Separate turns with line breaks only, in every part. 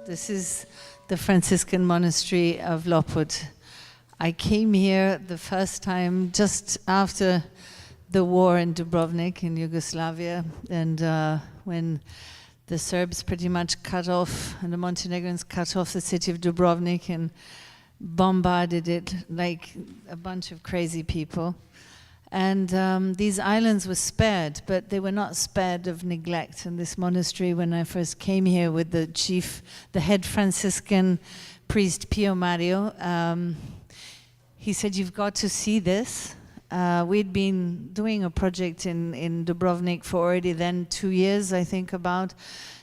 This is the Franciscan monastery of Lopud. I came here the first time just after the war in Dubrovnik in Yugoslavia, and when the Serbs pretty much cut off, and the Montenegrins cut off the city of Dubrovnik and bombarded it like a bunch of crazy people. And these islands were spared, but they were not spared of neglect. And this monastery, when I first came here with the head Franciscan priest, Pio Mario, he said, "You've got to see this." We'd been doing a project in Dubrovnik for already then 2 years, I think, about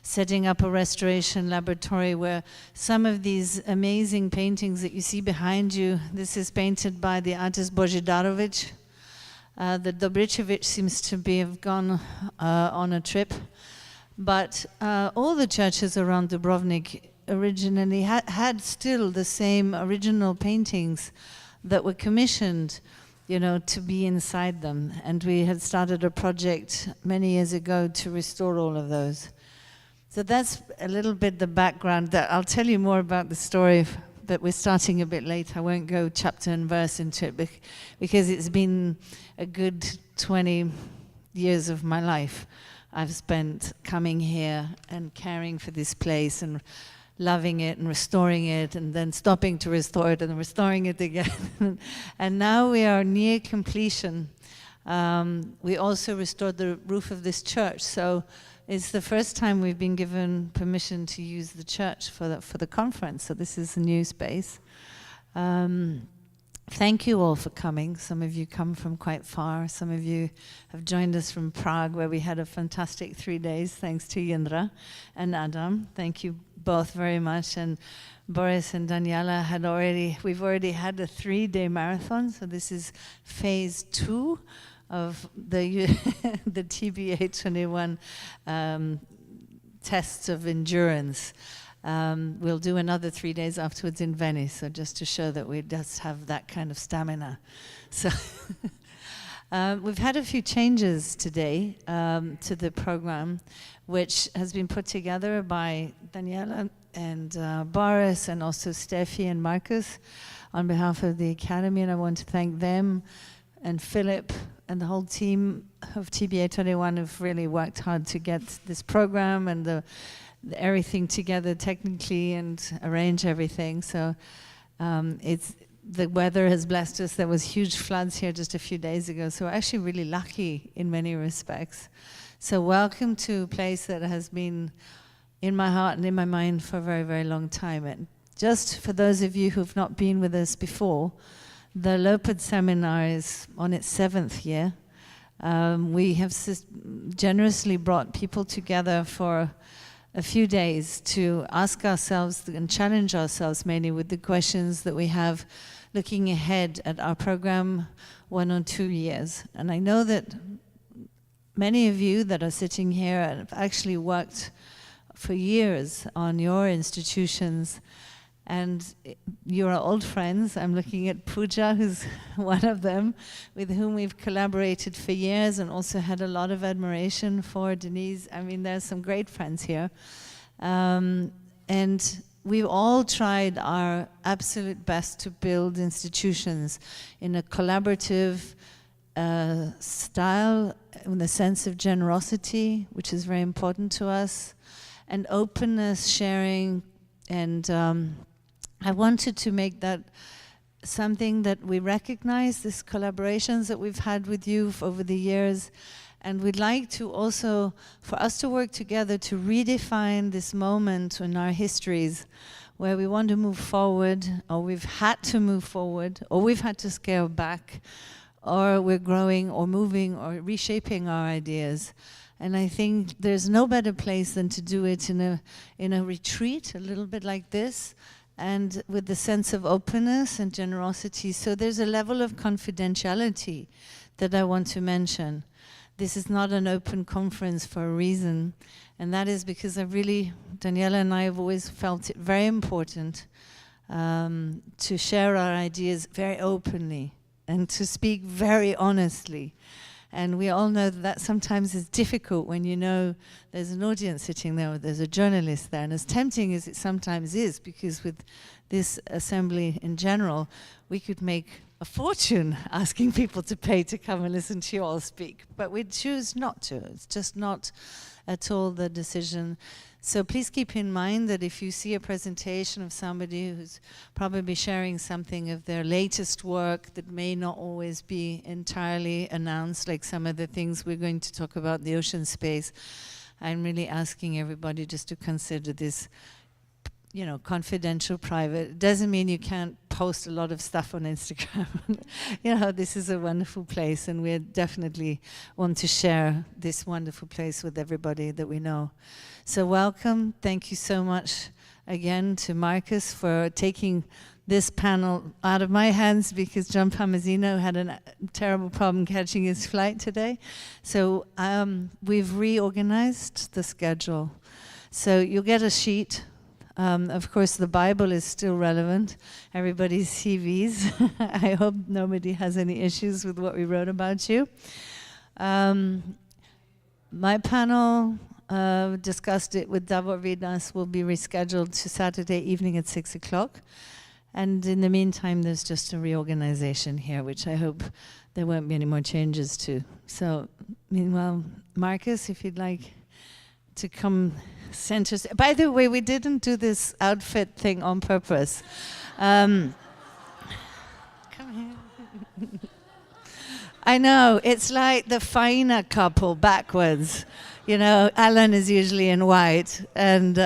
setting up a restoration laboratory where some of these amazing paintings that you see behind you, this is painted by the artist Božidarović. The Dobričević seems to have gone on a trip, but all the churches around Dubrovnik originally had still the same original paintings that were commissioned, you know, to be inside them. And we had started a project many years ago to restore all of those. So that's a little bit the background. That I'll tell you more about the story, but we're starting a bit late. I won't go chapter and verse into it because it's been a good 20 years of my life I've spent coming here and caring for this place and loving it and restoring it and then stopping to restore it and restoring it again. And now we are near completion. We also restored the roof of this church. So it's the first time we've been given permission to use the church for the conference. So this is a new space. Thank you all for coming. Some of you come from quite far. Some of you have joined us from Prague, where we had a fantastic 3 days, thanks to Jindra and Adam. Thank you both very much. And Boris and Daniela we've already had a 3-day marathon. So this is phase 2 of the the TBA 21 tests of endurance. We'll do another 3 days afterwards in Venice, so just to show that we just have that kind of stamina. So we've had a few changes today to the program, which has been put together by Daniela and Boris and also Steffi and Marcus on behalf of the Academy, and I want to thank them and Philip and the whole team of TBA 21 have really worked hard to get this program and everything together technically and arrange everything. So the weather has blessed us. There was huge floods here just a few days ago, so we're actually really lucky in many respects. So welcome to a place that has been in my heart and in my mind for a very, very long time. And just for those of you who've not been with us before, the Lopud seminar is on its 7th year. We have generously brought people together for a few days to ask ourselves and challenge ourselves mainly with the questions that we have looking ahead at our program 1 or 2 years. And I know that many of you that are sitting here have actually worked for years on your institutions, and you're old friends. I'm looking at Pooja, who's one of them, with whom we've collaborated for years and also had a lot of admiration for. Denise, I mean, there's some great friends here. And we've all tried our absolute best to build institutions in a collaborative style, in the sense of generosity, which is very important to us, and openness, sharing, and I wanted to make that something that we recognize, these collaborations that we've had with you over the years, and we'd like to also, for us to work together to redefine this moment in our histories where we want to move forward, or we've had to move forward, or we've had to scale back, or we're growing or moving or reshaping our ideas. And I think there's no better place than to do it in a retreat, a little bit like this, and with the sense of openness and generosity. So there's a level of confidentiality that I want to mention. This is not an open conference for a reason, and that is because Daniela and I have always felt it very important to share our ideas very openly and to speak very honestly. And we all know that sometimes is difficult when you know there's an audience sitting there or there's a journalist there. And as tempting as it sometimes is, because with this assembly in general, we could make a fortune asking people to pay to come and listen to you all speak. But we choose not to. It's just not at all the decision. So please keep in mind that if you see a presentation of somebody who's probably sharing something of their latest work that may not always be entirely announced, like some of the things we're going to talk about, the ocean space, I'm really asking everybody just to consider this, you know, confidential, private. It doesn't mean you can't post a lot of stuff on Instagram. You know, this is a wonderful place, and we definitely want to share this wonderful place with everybody that we know. So welcome. Thank you so much again to Marcus for taking this panel out of my hands, because John Palmazino had a terrible problem catching his flight today. So we've reorganized the schedule. So you'll get a sheet. Of course, the Bible is still relevant. Everybody's CVs. I hope nobody has any issues with what we wrote about you. My panel discussed it with Davor Vidas, will be rescheduled to Saturday evening at 6 o'clock. And in the meantime, there's just a reorganization here, which I hope there won't be any more changes to. So, meanwhile, Marcus, if you'd like to come center. By the way, we didn't do this outfit thing on purpose. Come here. I know, it's like the Faina couple backwards. You know, Alan is usually in white and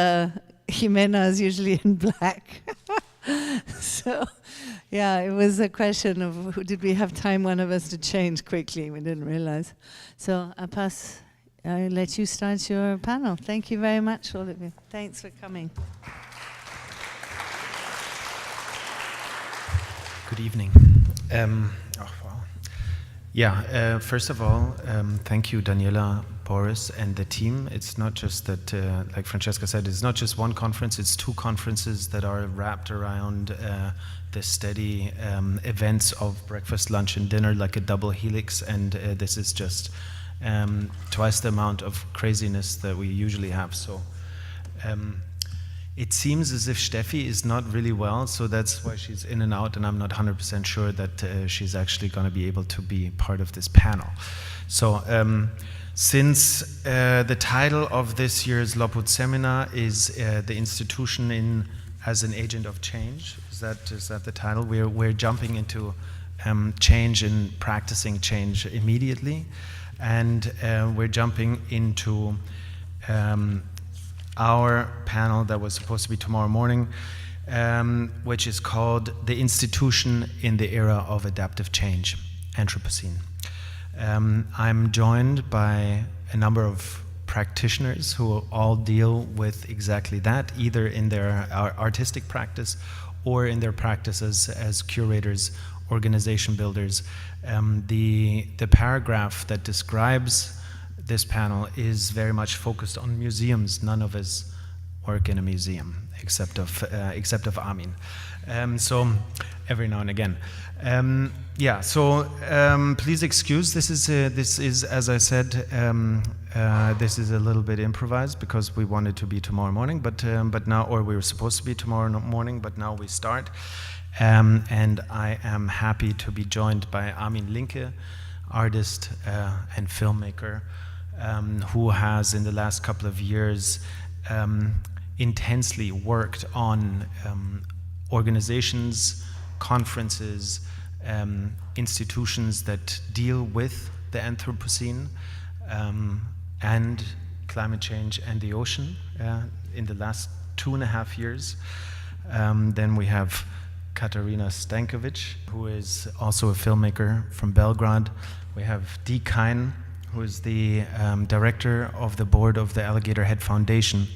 Jimena is usually in black. So, yeah, it was a question of did we have time, one of us, to change quickly? We didn't realize. So I'll let you start your panel. Thank you very much, all of you. Thanks for coming.
Good evening. First of all, thank you, Daniela, Boris, and the team. It's not just that, like Francesca said, it's not just one conference, it's two conferences that are wrapped around the steady events of breakfast, lunch, and dinner, like a double helix, and this is just twice the amount of craziness that we usually have. So it seems as if Steffi is not really well, so that's why she's in and out, and I'm not 100% sure that she's actually going to be able to be part of this panel. So since the title of this year's Lopud seminar is the institution as an agent of change, is that the title? We're jumping into change and practicing change immediately. And we're jumping into our panel that was supposed to be tomorrow morning, which is called The Institution in the Era of Adaptive Change, Anthropocene. I'm joined by a number of practitioners who all deal with exactly that, either in their artistic practice or in their practices as curators, organization builders. The paragraph that describes this panel is very much focused on museums. None of us work in a museum except of Armin. So every now and again. Please excuse. This is as I said, this is a little bit improvised because we wanted to be tomorrow morning, but now, or we were supposed to be tomorrow morning, but now we start. And I am happy to be joined by Armin Linke, artist and filmmaker, who has in the last couple of years intensely worked on organizations, conferences, institutions that deal with the Anthropocene and climate change and the ocean in the last 2.5 years. Then we have Katarina Stankovic, who is also a filmmaker from Belgrade. We have Dee Kine, who is the director of the board of the Alligator Head Foundation,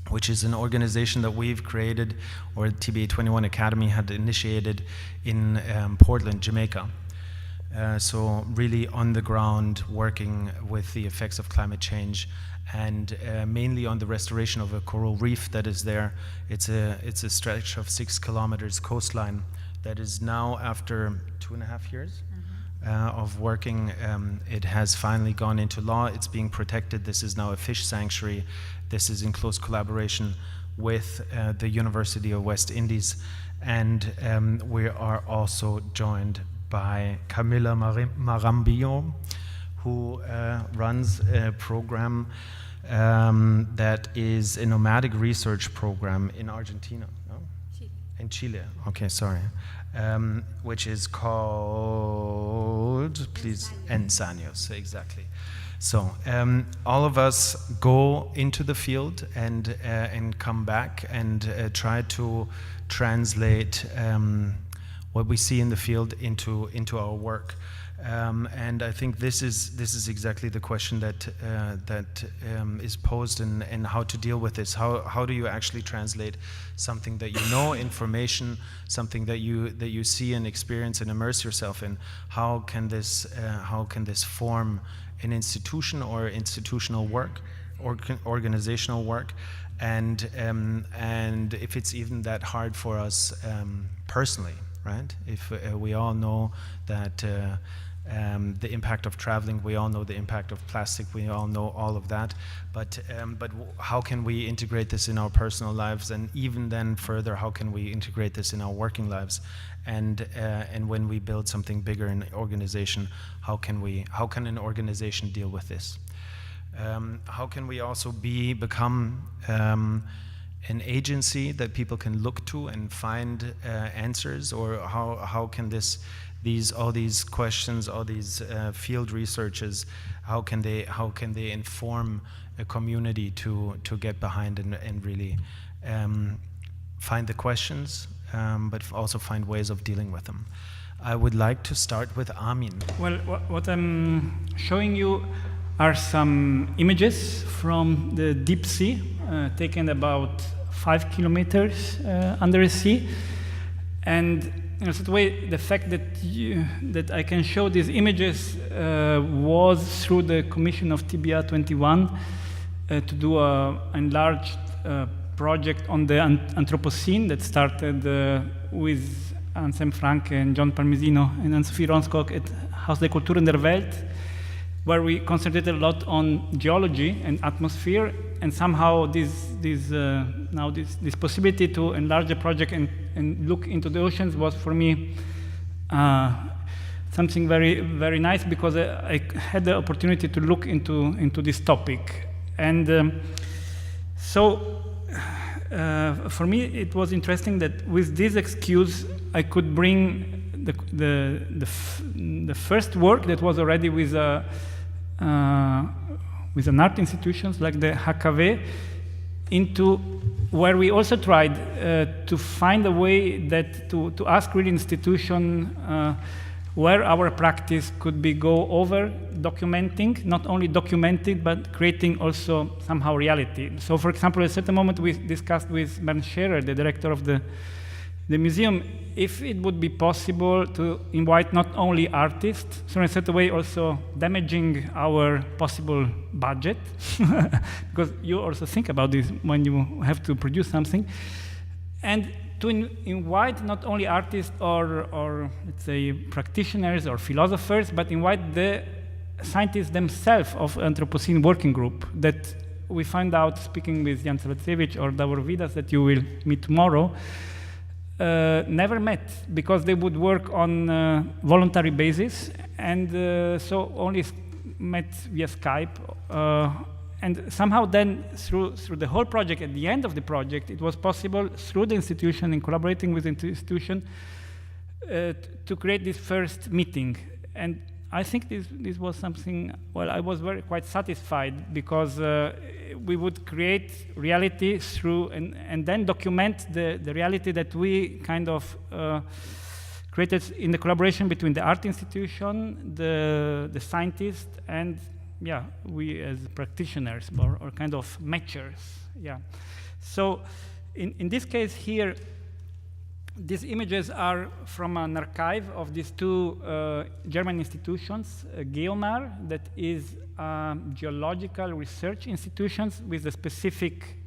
which is an organization that we've created, or TBA 21 Academy had initiated in Portland, Jamaica. So really on the ground, working with the effects of climate change, and mainly on the restoration of a coral reef that is there. It's a stretch of 6 kilometers coastline that is now, after 2.5 years, of working. It has finally gone into law. It's being protected. This is now a fish sanctuary. This is in close collaboration with the University of West Indies. And we are also joined by Camilla Marambillo, who runs a program that is a nomadic research program in Argentina, no? Chile. In Chile, okay, sorry. Which is called, please, Ensaños, exactly. So all of us go into the field and come back and try to translate what we see in the field into our work. And I think this is exactly the question that is posed, and how to deal with this. How do you actually translate something that you know, information, something that you see and experience and immerse yourself in? How can this form an institution or institutional work, or organizational work? And if it's even that hard for us personally, right? If we all know that. The impact of traveling, we all know the impact of plastic, we all know all of that, but how can we integrate this in our personal lives, and even then further, how can we integrate this in our working lives? And when we build something bigger in an organization, how can an organization deal with this? How can we also become an agency that people can look to and find answers, or how can all these questions, all these field researches, how can they inform a community to get behind and really find the questions, but also find ways of dealing with them? I would like to start with Armin.
Well, what I'm showing you are some images from the deep sea, taken about 5 kilometers under the sea, and in a certain way, the fact that I can show these images was through the commission of TBA 21 to do an enlarged project on the Anthropocene that started with Anselm Franke and John Parmesino and Anne-Sophie Ronskog at Haus der Kulturen der Welt, where we concentrated a lot on geology and atmosphere, and somehow this possibility to enlarge the project and look into the oceans was for me something very, very nice, because I had the opportunity to look into this topic. And so for me it was interesting that with this excuse I could bring the first work that was already with an art institutions like the HKW into where we also tried to find a way that to ask really institution where our practice could be go over documenting, not only documenting, but creating also somehow reality. So for example, at a certain moment we discussed with Bernd Scherer, the director of the museum, if it would be possible to invite not only artists, so in a certain way also damaging our possible budget, because you also think about this when you have to produce something, and to invite not only artists or let's say practitioners or philosophers, but invite the scientists themselves of Anthropocene working group that we find out speaking with Jan Savacevich or Davor Vidas that you will meet tomorrow, never met, because they would work on voluntary basis, and so only met via Skype. And somehow then, through the whole project, at the end of the project, it was possible, through the institution and collaborating with the institution, to create this first meeting. And I think this was something, well, I was quite satisfied, because we would create reality through, and then document the reality that we kind of created in the collaboration between the art institution, the scientists, and we as practitioners or kind of matchers. So in this case here, these images are from an archive of these two German institutions, Geomar, that is geological research institutions with a specific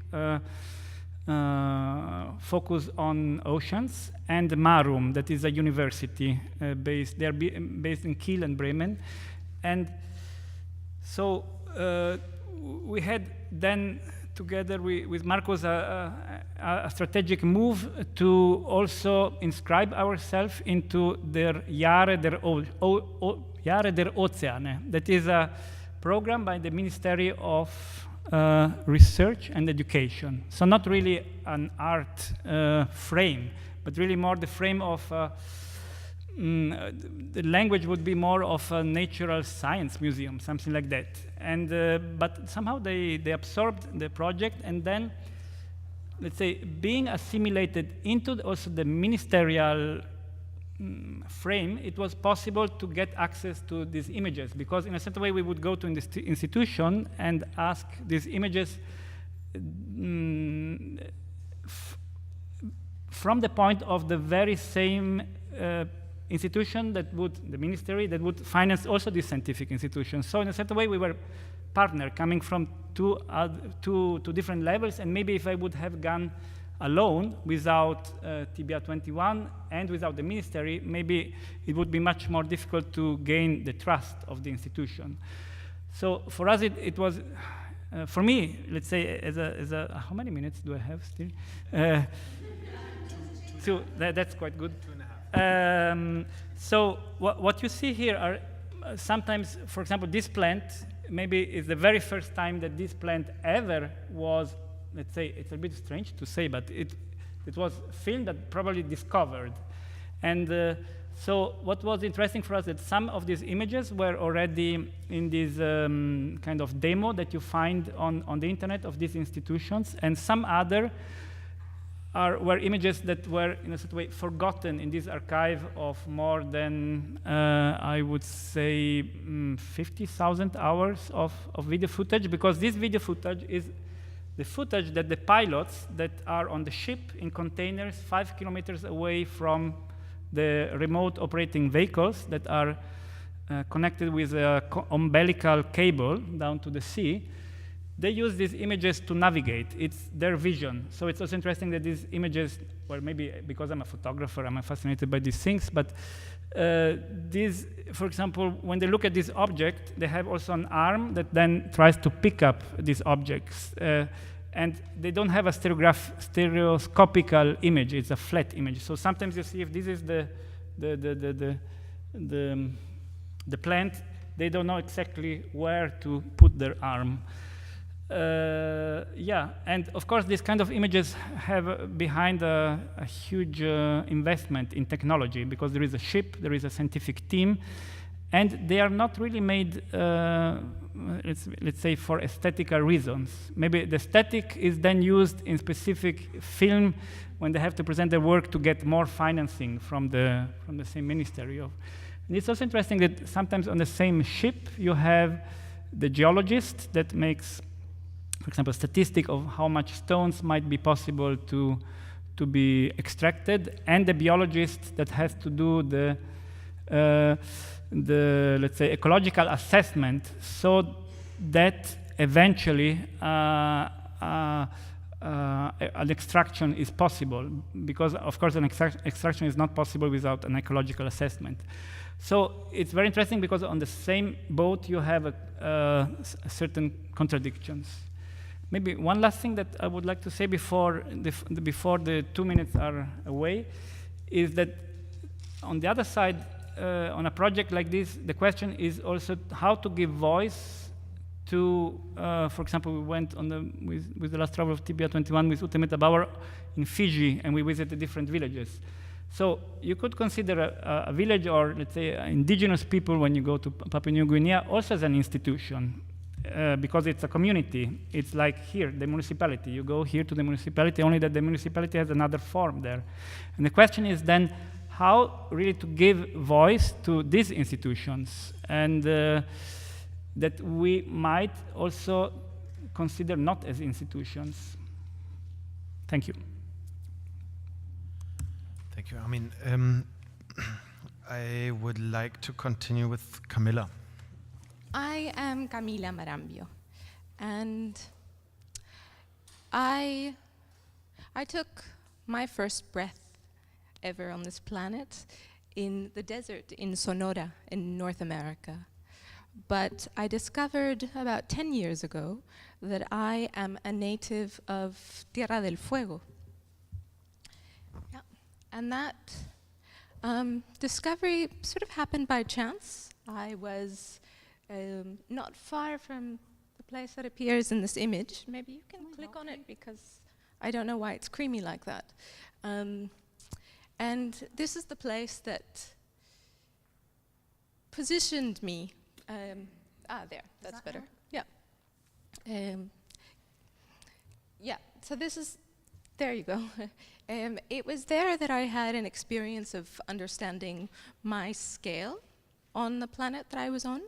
focus on oceans, and Marum, that is a university based. They are based in Kiel and Bremen, and so we had then together with Marcos a strategic move to also inscribe ourselves into their Jahre der Ozeane. That is a program by the Ministry of Research and Education. So not really an art frame, but really more the frame of the language would be more of a natural science museum, something like that. And but somehow they absorbed the project, and then, let's say, being assimilated into also the ministerial frame, it was possible to get access to these images, because in a certain way we would go to the institution and ask these images from the point of the very same institution that would, the ministry, that would finance also this scientific institution. So in a certain way we were partner coming from two different levels, and maybe if I would have gone alone without TBA 21 and without the ministry, maybe it would be much more difficult to gain the trust of the institution. So for us it was, for me, let's say, as a how many minutes do I have still? So that's quite good. 2.5. So what you see here are sometimes, for example, this plant, maybe is the very first time that this plant ever was, let's say, it's a bit strange to say, but it was filmed and probably discovered. And so what was interesting for us that some of these images were already in this kind of demo that you find on the internet of these institutions, and some other were images that were in a certain way forgotten in this archive of more than, I would say, 50,000 hours of video footage, because this video footage is the footage that the pilots that are on the ship in containers 5 kilometers away from the remote operating vehicles that are connected with an umbilical cable down to the sea, they use these images to navigate. It's their vision. So it's also interesting that these images, well, maybe because I'm a photographer, I'm fascinated by these things, but these, for example, when they look at this object, they have also an arm that then tries to pick up these objects. And they don't have a stereoscopical image, it's a flat image. So sometimes you see if this is the plant, they don't know exactly where to put their arm. Yeah, and of course these kind of images have behind a huge investment in technology, because there is a ship, there is a scientific team, and they are not really made, let's say, for aesthetical reasons. Maybe the aesthetic is then used in specific film when they have to present their work to get more financing from the same ministry. And it's also interesting that sometimes on the same ship you have the geologist that makes, for example, a statistic of how much stones might be possible to be extracted, and the biologist that has to do the let's say, ecological assessment, so that eventually an extraction is possible, because of course an extraction is not possible without an ecological assessment. So it's very interesting because on the same boat you have certain contradictions. Maybe one last thing that I would like to say before the 2 minutes are away is that on the other side, on a project like this, the question is also how to give voice to, for example, we went on with the last travel of TBA 21 with Ute Metabauer in Fiji, and we visited different villages. So you could consider a village, or let's say indigenous people, when you go to Papua New Guinea, also as an institution. Because it's a community. It's like here, the municipality. You go here to the municipality, only that the municipality has another form there. And the question is then how really to give voice to these institutions, and that we might also consider not as institutions. Thank you.
Thank you. I mean, I would like to continue with Camilla.
I am Camila Marambio, and I I took my first breath ever on this planet in the desert in Sonora in North America. But I discovered about 10 years ago that I am a native of Tierra del Fuego. Yeah. And that discovery sort of happened by chance. I was not far from the place that appears in this image. Maybe you can click on it because I don't know why it's creamy like that. And this is the place that positioned me. There, that's better. Yeah. Yeah, so this is, there you go. It was there that I had an experience of understanding my scale on the planet that I was on.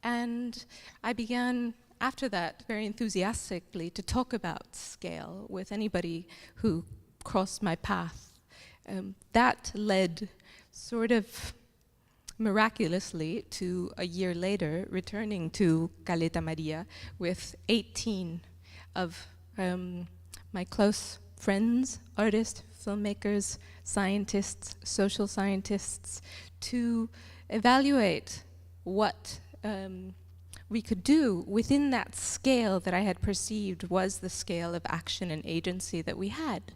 And I began, after that, very enthusiastically to talk about scale with anybody who crossed my path. That led sort of miraculously to a year later returning to Caleta Maria with 18 of my close friends, artists, filmmakers, scientists, social scientists, to evaluate what we could do within that scale that I had perceived was the scale of action and agency that we had,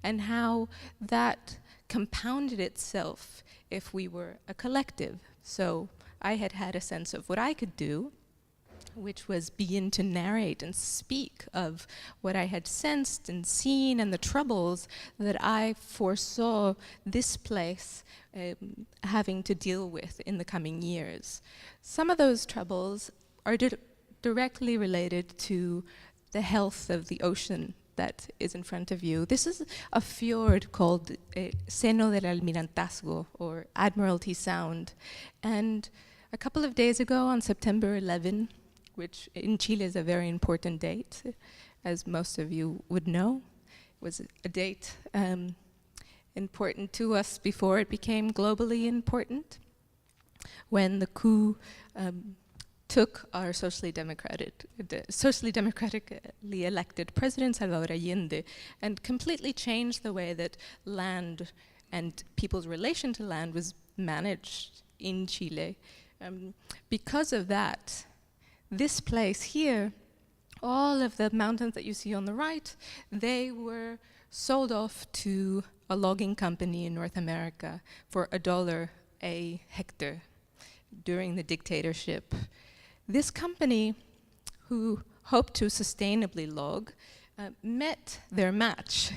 and how that compounded itself if we were a collective. So I had had a sense of what I could do, which was begin to narrate and speak of what I had sensed and seen and the troubles that I foresaw this place having to deal with in the coming years. Some of those troubles are directly related to the health of the ocean that is in front of you. This is a fjord called Seno del Almirantazgo, or Admiralty Sound. And a couple of days ago, on September 11, which in Chile is a very important date, as most of you would know, it was a date important to us before it became globally important, when the coup took our socially democratically elected president, Salvador Allende, and completely changed the way that land and people's relation to land was managed in Chile. Because of that, this place here, all of the mountains that you see on the right, they were sold off to a logging company in North America for $1 a hectare during the dictatorship. This company, who hoped to sustainably log, met their match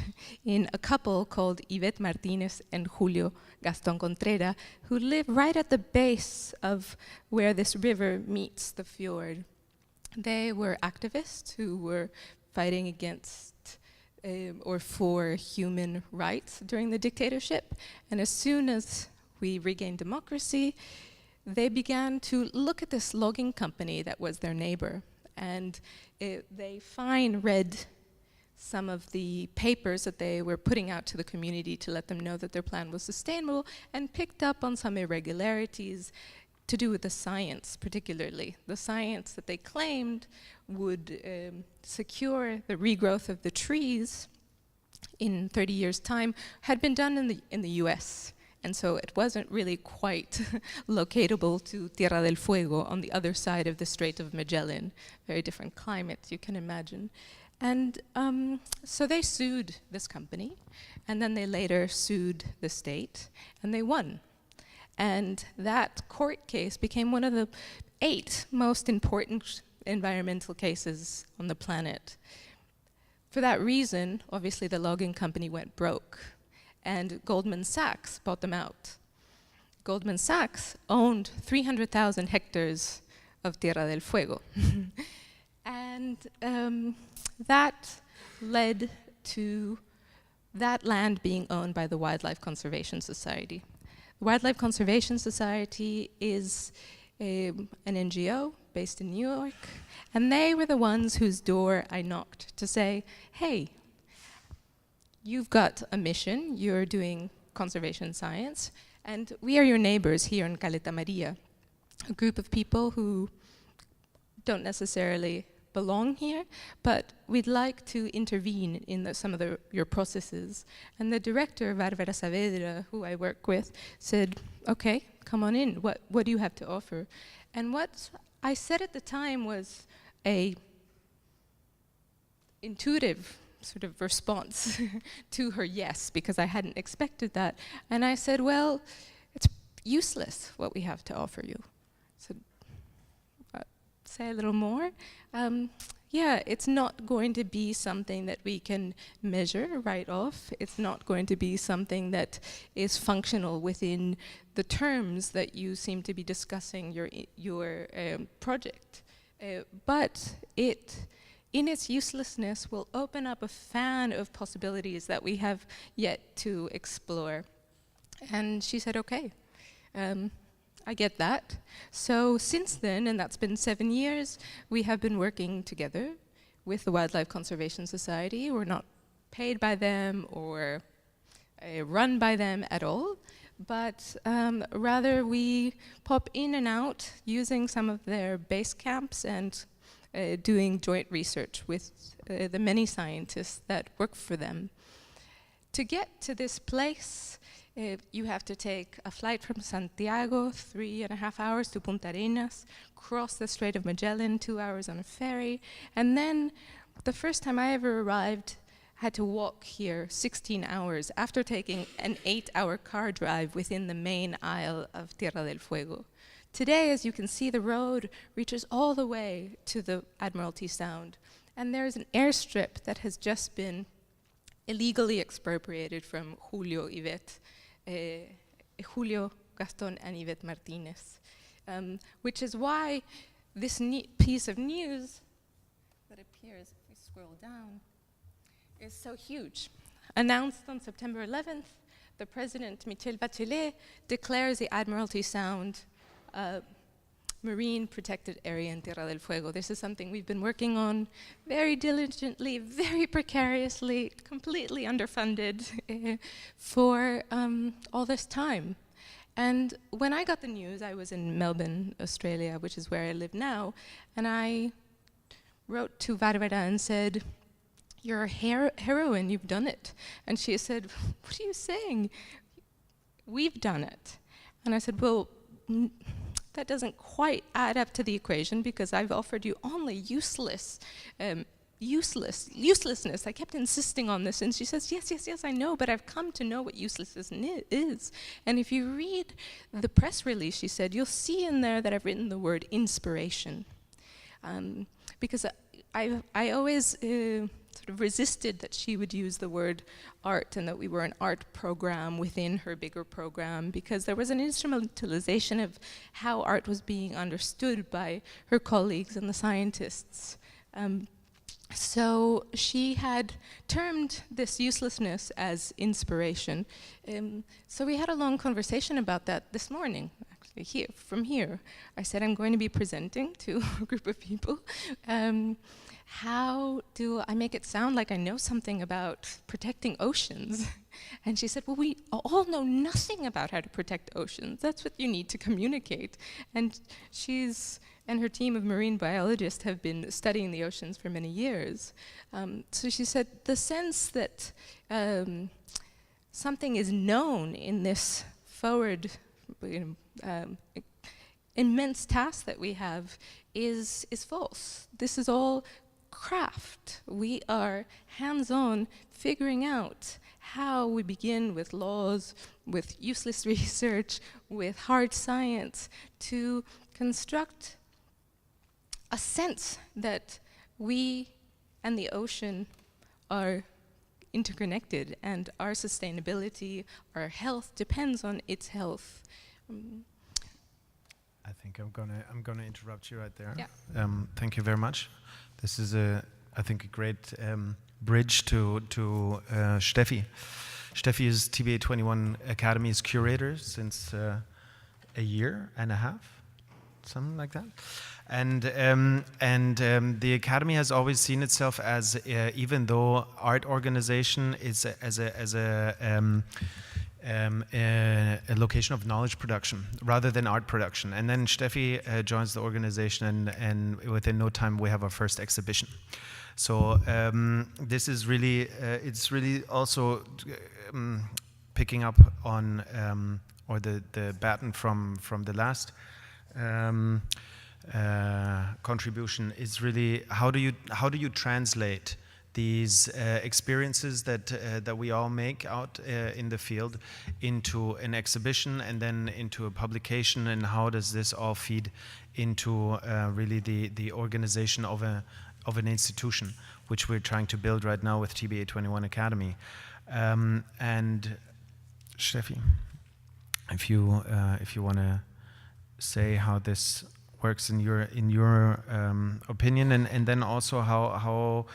in a couple called Yvette Martinez and Julio Gaston Contreras, who live right at the base of where this river meets the fjord. They were activists who were fighting against or for human rights during the dictatorship. And as soon as we regained democracy, they began to look at this logging company that was their neighbor. And they read some of the papers that they were putting out to the community to let them know that their plan was sustainable, and picked up on some irregularities to do with the science, particularly. The science that they claimed would secure the regrowth of the trees in 30 years' time had been done in the US. And so it wasn't really quite locatable to Tierra del Fuego on the other side of the Strait of Magellan. Very different climate, you can imagine. And so they sued this company, and then they later sued the state, and they won. And that court case became one of the 8 most important environmental cases on the planet. For that reason, obviously the logging company went broke, and Goldman Sachs bought them out. Goldman Sachs owned 300,000 hectares of Tierra del Fuego. And that led to that land being owned by the Wildlife Conservation Society. The Wildlife Conservation Society is an NGO based in New York, and they were the ones whose door I knocked to say, hey, you've got a mission, you're doing conservation science, and we are your neighbors here in Caleta Maria, a group of people who don't necessarily belong here, but we'd like to intervene in some of your processes. And the director, Varvara Saavedra, who I work with, said, okay, come on in, what do you have to offer? And what I said at the time was a intuitive sort of response to her yes, because I hadn't expected that. And I said, well, it's useless what we have to offer you. So, say a little more. Yeah, it's not going to be something that we can measure right off. It's not going to be something that is functional within the terms that you seem to be discussing your project. But it, in its uselessness, will open up a fan of possibilities that we have yet to explore. And she said, okay. I get that. So since then, and that's been 7 years, we have been working together with the Wildlife Conservation Society. We're not paid by them or run by them at all, but rather we pop in and out using some of their base camps and doing joint research with the many scientists that work for them. To get to this place, you have to take a flight from Santiago, 3.5 hours to Punta Arenas, cross the Strait of Magellan, 2 hours on a ferry, and then the first time I ever arrived, had to walk here 16 hours after taking an 8-hour car drive within the main isle of Tierra del Fuego. Today, as you can see, the road reaches all the way to the Admiralty Sound, and there's an airstrip that has just been illegally expropriated from Julio Gaston and Yvette Martinez, which is why this piece of news that appears, if we scroll down, is so huge. Announced on September 11th, the President, Michelle Bachelet, declares the Admiralty Sound marine protected area in Tierra del Fuego. This is something we've been working on very diligently, very precariously, completely underfunded for all this time. And when I got the news, I was in Melbourne, Australia, which is where I live now, and I wrote to Varvara and said, "You're a heroine, you've done it." And she said, "What are you saying? We've done it." And I said, well, that doesn't quite add up to the equation because I've offered you only uselessness. I kept insisting on this, and she says, yes, I know, but I've come to know what uselessness is. And if you read the press release, she said, you'll see in there that I've written the word inspiration. Because I always sort of resisted that she would use the word art and that we were an art program within her bigger program, because there was an instrumentalization of how art was being understood by her colleagues and the scientists. So she had termed this uselessness as inspiration. So we had a long conversation about that this morning, actually from here. I said I'm going to be presenting to a group of people. How do I make it sound like I know something about protecting oceans? And she said, well, we all know nothing about how to protect oceans. That's what you need to communicate. And she's and her team of marine biologists have been studying the oceans for many years. So she said, the sense that something is known in this forward immense task that we have is false. This is all craft. We are hands-on figuring out how we begin with laws, with useless research, with hard science to construct a sense that we and the ocean are interconnected and our sustainability, our health depends on its health.
I think I'm gonna interrupt you right there.
Yeah.
Thank you very much. This is I think a great bridge to Steffi. Steffi is TBA 21 Academy's curator since a year and a half, something like that. And the Academy has always seen itself as, even though art organization is as a a location of knowledge production rather than art production. And then Steffi joins the organization, and within no time we have our first exhibition. So this is really, it's really also picking up on, or the baton from the last contribution is really how do you translate these experiences that we all make out in the field into an exhibition and then into a publication, and how does this all feed into really the organization of an institution, which we're trying to build right now with TBA 21 Academy. And Steffi, if you want to say how this works in your opinion, and then also how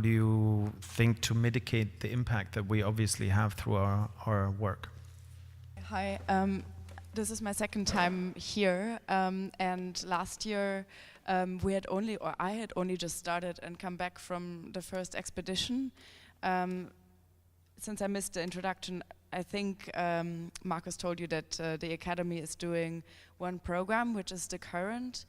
do you think to mitigate the impact that we obviously have through our work?
Hi, this is my second time here, and last year I had only just started and come back from the first expedition. Since I missed the introduction, I think Marcus told you that the Academy is doing one program, which is the current,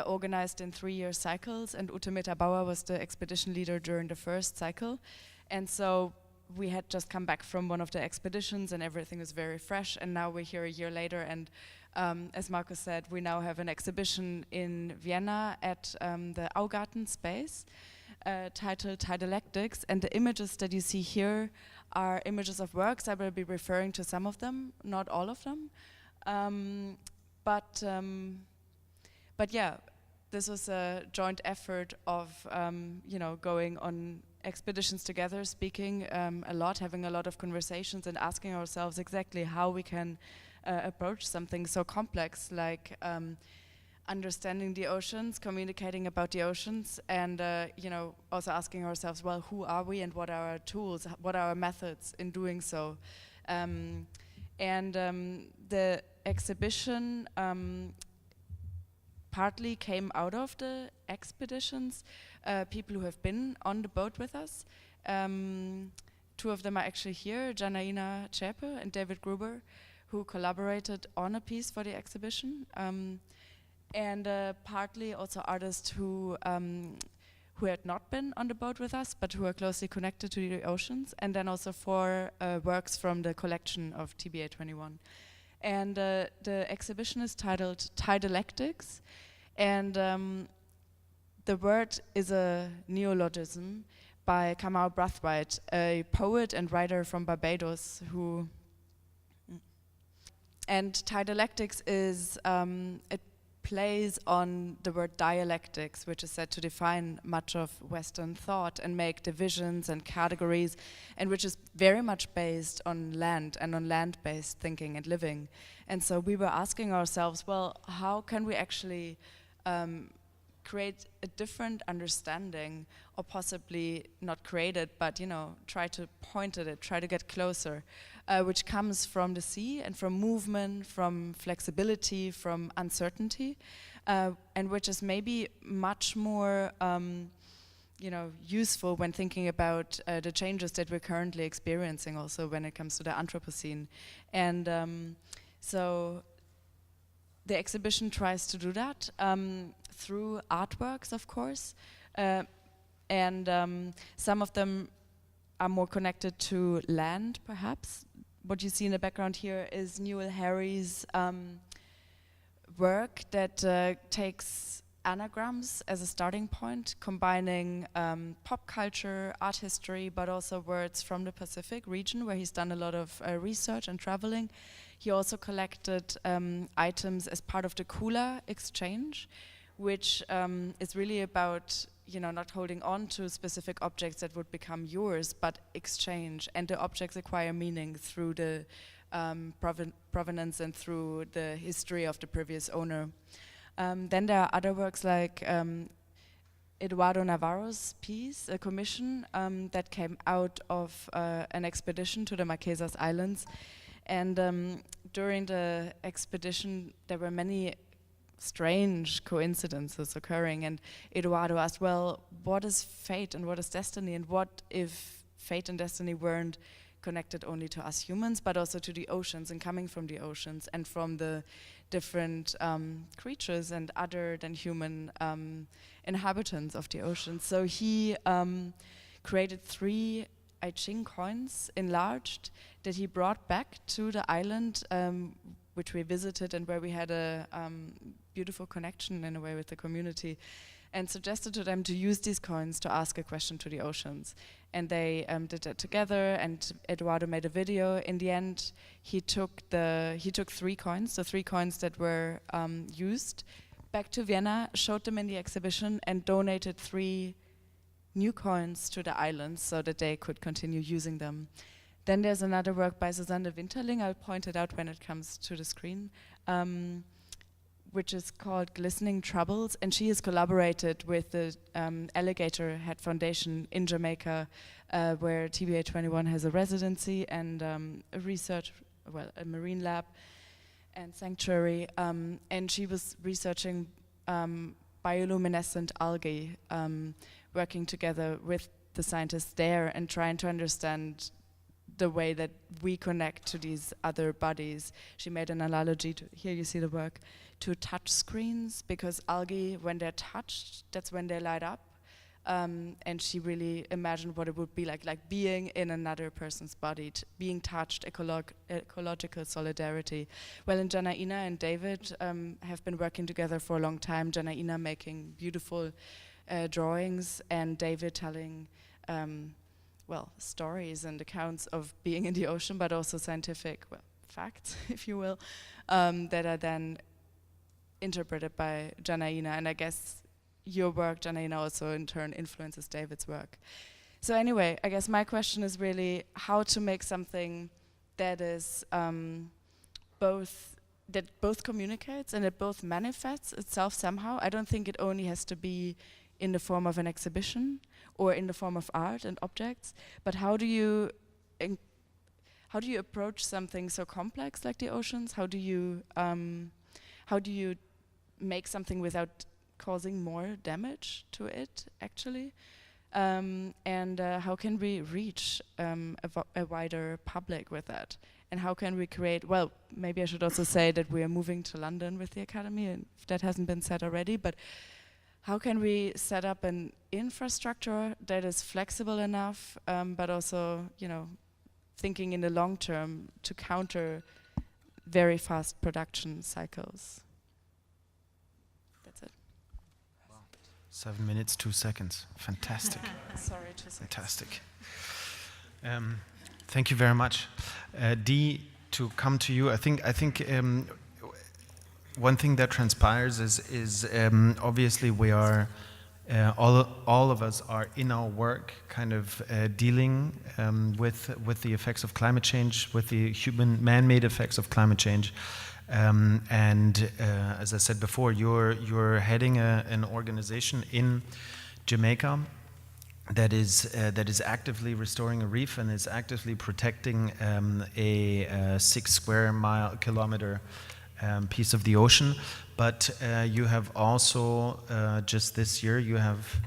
organized in 3-year cycles, and Ute Meter-Bauer was the expedition leader during the first cycle. And so we had just come back from one of the expeditions and everything was very fresh, and now we're here a year later, and as Marcus said, we now have an exhibition in Vienna at the Augarten space, titled Dialectics, and the images that you see here are images of works. I will be referring to some of them, not all of them. But yeah, this was a joint effort of going on expeditions together, speaking a lot, having a lot of conversations, and asking ourselves exactly how we can approach something so complex like understanding the oceans, communicating about the oceans, and also asking ourselves, well, who are we and what are our tools, what are our methods in doing so? The exhibition partly came out of the expeditions, people who have been on the boat with us. 2 of them are actually here, Janaina Czepe and David Gruber, who collaborated on a piece for the exhibition. And partly also artists who had not been on the boat with us, but who are closely connected to the oceans, and then also 4 works from the collection of TBA 21. And the exhibition is titled Dialectics, and the word is a neologism by Kamau Brathwaite, a poet and writer from Barbados, and dialectics is, it plays on the word dialectics, which is said to define much of Western thought and make divisions and categories, and which is very much based on land and on land-based thinking and living. And so we were asking ourselves, well, how can we actually create a different understanding, or possibly not create it, but try to point at it, try to get closer, which comes from the sea and from movement, from flexibility, from uncertainty, and which is maybe much more useful when thinking about the changes that we're currently experiencing, also when it comes to the Anthropocene. And so the exhibition tries to do that through artworks, of course, and some of them are more connected to land, perhaps. What you see in the background here is Newell Harry's work that takes anagrams as a starting point, combining pop culture, art history, but also words from the Pacific region, where he's done a lot of research and traveling. He also collected items as part of the Kula exchange, which is really about not holding on to specific objects that would become yours, but exchange, and the objects acquire meaning through the provenance and through the history of the previous owner. Then there are other works like Eduardo Navarro's piece, a commission that came out of an expedition to the Marquesas Islands. And during the expedition, there were many strange coincidences occurring, and Eduardo asked, well, what is fate and what is destiny, and what if fate and destiny weren't connected only to us humans, but also to the oceans and coming from the oceans and from the different creatures and other than human inhabitants of the ocean. So he created 3 I Ching coins, enlarged, that he brought back to the island, which we visited and where we had a beautiful connection in a way with the community, and suggested to them to use these coins to ask a question to the oceans. And they did that together, and Eduardo made a video. In the end, he took 3 coins, the 3 coins that were used, back to Vienna, showed them in the exhibition, and donated 3 new coins to the islands so that they could continue using them. Then there's another work by Susanne Winterling, I'll point it out when it comes to the screen, which is called Glistening Troubles, and she has collaborated with the Alligator Head Foundation in Jamaica, where TBA 21 has a residency and a research, well, a marine lab and sanctuary, and she was researching bioluminescent algae, working together with the scientists there and trying to understand the way that we connect to these other bodies. She made an analogy to, here you see the work, to touch screens, because algae, when they're touched, that's when they light up. And she really imagined what it would be like being in another person's body, being touched, ecological solidarity. Well, and Janaína and David have been working together for a long time. Janaína making beautiful drawings, and David telling well, stories and accounts of being in the ocean, but also scientific, well, facts, if you will, that are then interpreted by Janaína. And I guess your work, Janaína, also in turn influences David's work. So anyway, I guess my question is really how to make something that is both communicates and it both manifests itself somehow. I don't think it only has to be in the form of an exhibition or in the form of art and objects, but how do you approach something so complex like the oceans? How do you make something without causing more damage to it, actually? And how can we reach a wider public with that? And how can we create, well, maybe I should also say that we are moving to London with the Academy, and if that hasn't been said already, but how can we set up an infrastructure that is flexible enough, but also, you know, thinking in the long term to counter very fast production cycles? That's it.
Wow. 7 minutes, 2 seconds. Fantastic.
Sorry, 2 seconds.
Fantastic. Thank you very much. Dee, to come to you, I think one thing that transpires is obviously we are all of us are in our work kind of dealing with the effects of climate change, with the human man-made effects of climate change, and as I said before, you're heading an organization in Jamaica that is actively restoring a reef and is actively protecting a 6 square kilometer piece of the ocean, but you have also just this year you've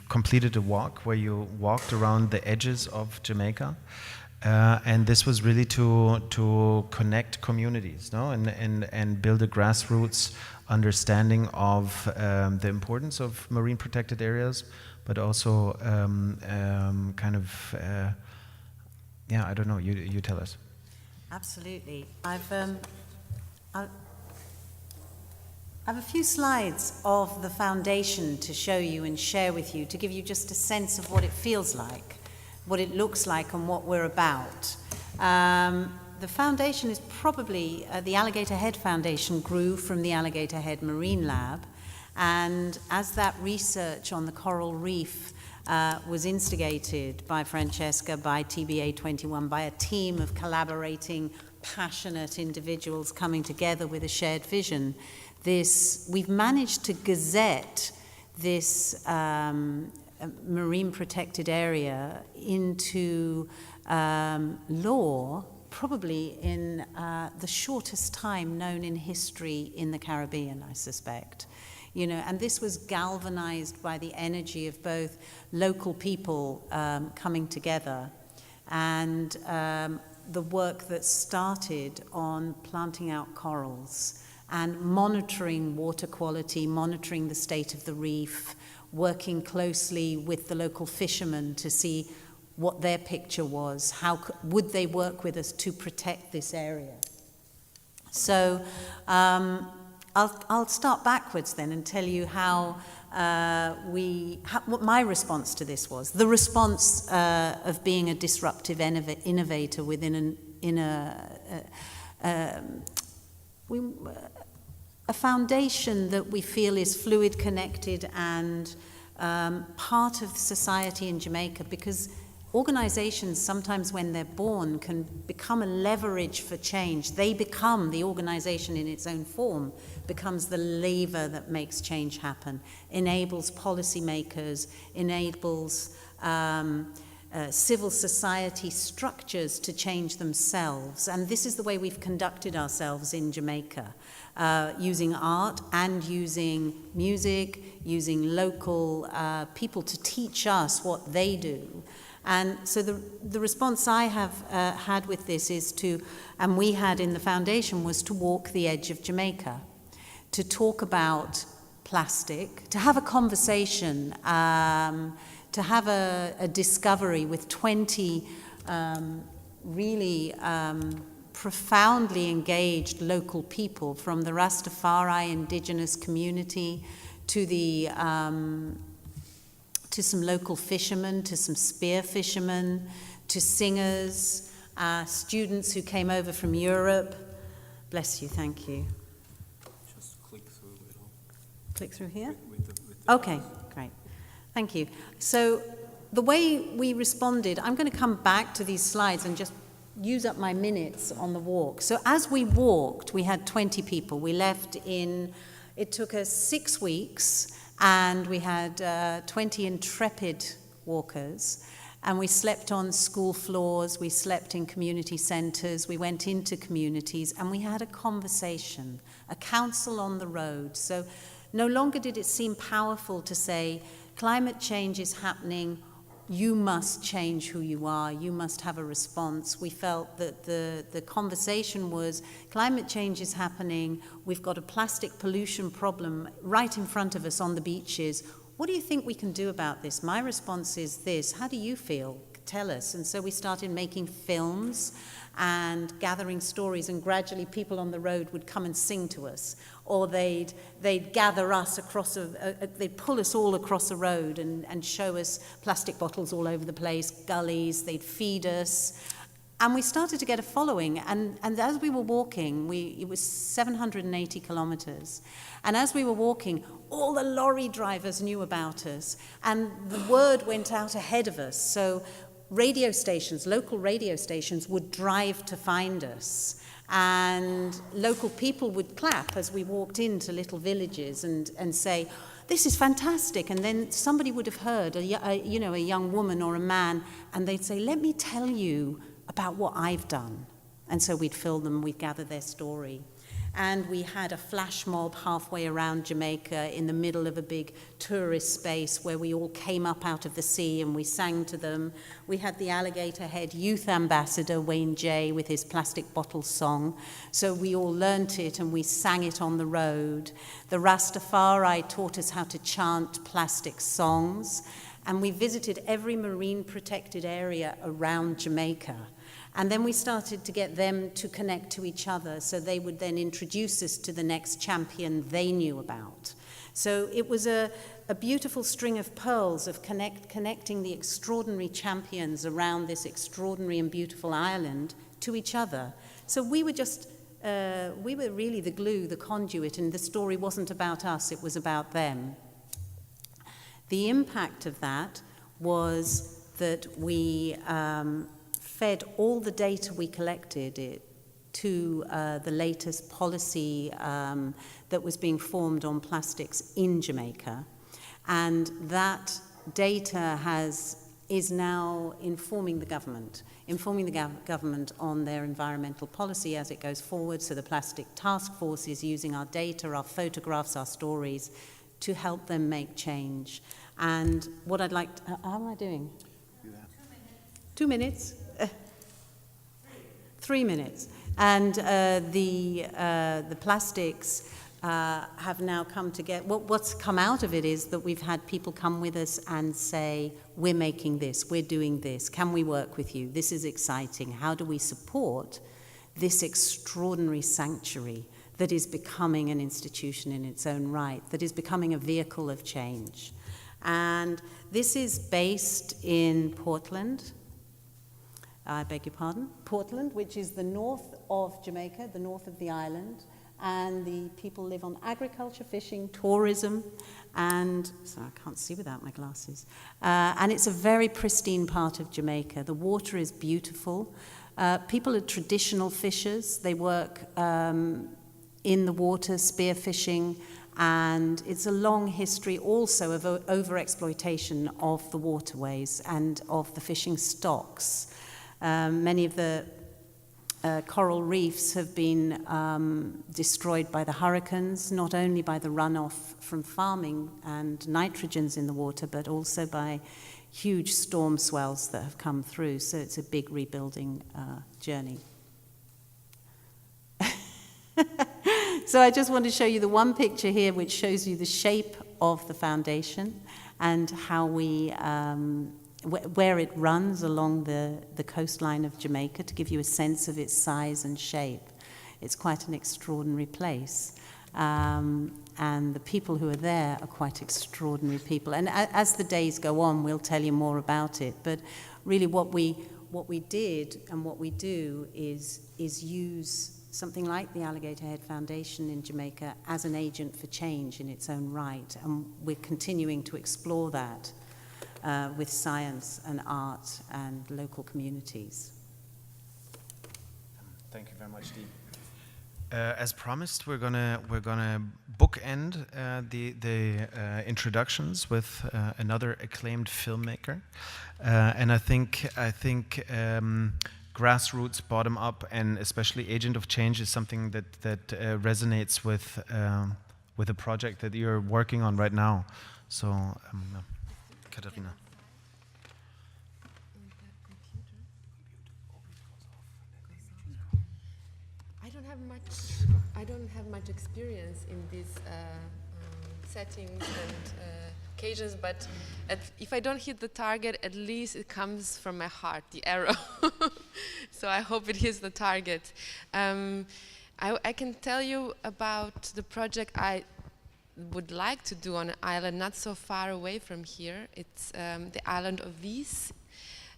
completed a walk where you walked around the edges of Jamaica, and this was really to connect communities, no, and build a grassroots understanding of the importance of marine protected areas, but also kind of yeah, I don't know. You tell us.
Absolutely. I have a few slides of the foundation to show you and share with you, to give you just a sense of what it feels like, what it looks like, and what we're about. The foundation is probably, the Alligator Head Foundation grew from the Alligator Head Marine Lab, and as that research on the coral reef was instigated by Francesca, by TBA 21, by a team of collaborating, passionate individuals coming together with a shared vision. We've managed to gazette this marine protected area into law, probably in the shortest time known in history in the Caribbean, I suspect. You know, and this was galvanized by the energy of both local people coming together and the work that started on planting out corals and monitoring water quality, monitoring the state of the reef, working closely with the local fishermen to see what their picture was, how would they work with us to protect this area. So I'll start backwards then and tell you how what my response to this was. The response of being a disruptive innovator within a foundation that we feel is fluid, connected, and part of society in Jamaica, because organizations, sometimes when they're born, can become a leverage for change. They become, the organization in its own form, becomes the lever that makes change happen, enables policymakers, enables civil society structures to change themselves. And this is the way we've conducted ourselves in Jamaica, using art and using music, using local people to teach us what they do. And so the response I have had with this is and we had in the foundation, was to walk the edge of Jamaica, to talk about plastic, to have a conversation, to have a discovery with 20 really profoundly engaged local people, from the Rastafari indigenous community to the to some local fishermen, to some spear fishermen, to singers, students who came over from Europe. Bless you, thank you.
Just click through it all.
Click through here?
With the
Okay, great. Thank you. So the way we responded, I'm going to come back to these slides and just use up my minutes on the walk. So as we walked, we had 20 people. We left it took us 6 weeks, and we had 20 intrepid walkers, and we slept on school floors, we slept in community centres, we went into communities, and we had a conversation, a council on the road. So no longer did it seem powerful to say, climate change is happening, you must change who you are, you must have a response. We felt that the conversation was, climate change is happening, we've got a plastic pollution problem right in front of us on the beaches. What do you think we can do about this? My response is this, how do you feel? Tell us. And so we started making films and gathering stories, and gradually people on the road would come and sing to us, or they'd gather us across they'd pull us all across a road and show us plastic bottles all over the place, gullies, they'd feed us. And we started to get a following, and as we were walking, it was 780 kilometers, and as we were walking, all the lorry drivers knew about us, and the word went out ahead of us. So radio stations, local radio stations, would drive to find us, and local people would clap as we walked into little villages and say, this is fantastic. And then somebody would have heard a young woman or a man, and they'd say, let me tell you about what I've done. And so we'd fill them, we'd gather their story. And we had a flash mob halfway around Jamaica in the middle of a big tourist space where we all came up out of the sea and we sang to them. We had the Alligator Head Youth Ambassador, Wayne J., with his plastic bottle song. So we all learnt it and we sang it on the road. The Rastafari taught us how to chant plastic songs. And we visited every marine protected area around Jamaica. And then we started to get them to connect to each other, so they would then introduce us to the next champion they knew about. So it was a beautiful string of pearls of connecting the extraordinary champions around this extraordinary and beautiful island to each other. So we were we were really the glue, the conduit, and the story wasn't about us, it was about them. The impact of that was that we fed all the data we collected to the latest policy that was being formed on plastics in Jamaica. And that data is now informing the government on their environmental policy as it goes forward. So the Plastic Task Force is using our data, our photographs, our stories to help them make change. And what I'd like to, how am I doing? 2 minutes. 3 minutes. And the plastics have now come together. What's come out of it is that we've had people come with us and say, we're making this, we're doing this, can we work with you? This is exciting. How do we support this extraordinary sanctuary that is becoming an institution in its own right, that is becoming a vehicle of change? And this is based in Portland, I beg your pardon, Portland, which is the north of Jamaica, the north of the island, and the people live on agriculture, fishing, tourism, and, sorry, I can't see without my glasses, and it's a very pristine part of Jamaica. The water is beautiful. People are traditional fishers. They work in the water, spear fishing, and it's a long history also of over-exploitation of the waterways and of the fishing stocks. Many of the coral reefs have been destroyed by the hurricanes, not only by the runoff from farming and nitrogens in the water, but also by huge storm swells that have come through. So it's a big rebuilding journey. So I just want to show you the one picture here which shows you the shape of the foundation and how we, where it runs along the coastline of Jamaica, to give you a sense of its size and shape. It's quite an extraordinary place. And the people who are there are quite extraordinary people. And as the days go on, we'll tell you more about it. But really what we did and what we do is use something like the Alligator Head Foundation in Jamaica as an agent for change in its own right. And we're continuing to explore that with science and art and local communities.
Thank you very much, Dee. As promised, we're gonna bookend the introductions with another acclaimed filmmaker, and I think grassroots, bottom up, and especially agent of change is something that resonates with a project that you're working on right now. So, Katharina.
I don't have much experience in these settings and occasions, but if I don't hit the target, at least it comes from my heart, the arrow. So I hope it hits the target. I can tell you about the project I would like to do on an island not so far away from here. It's the island of Vis,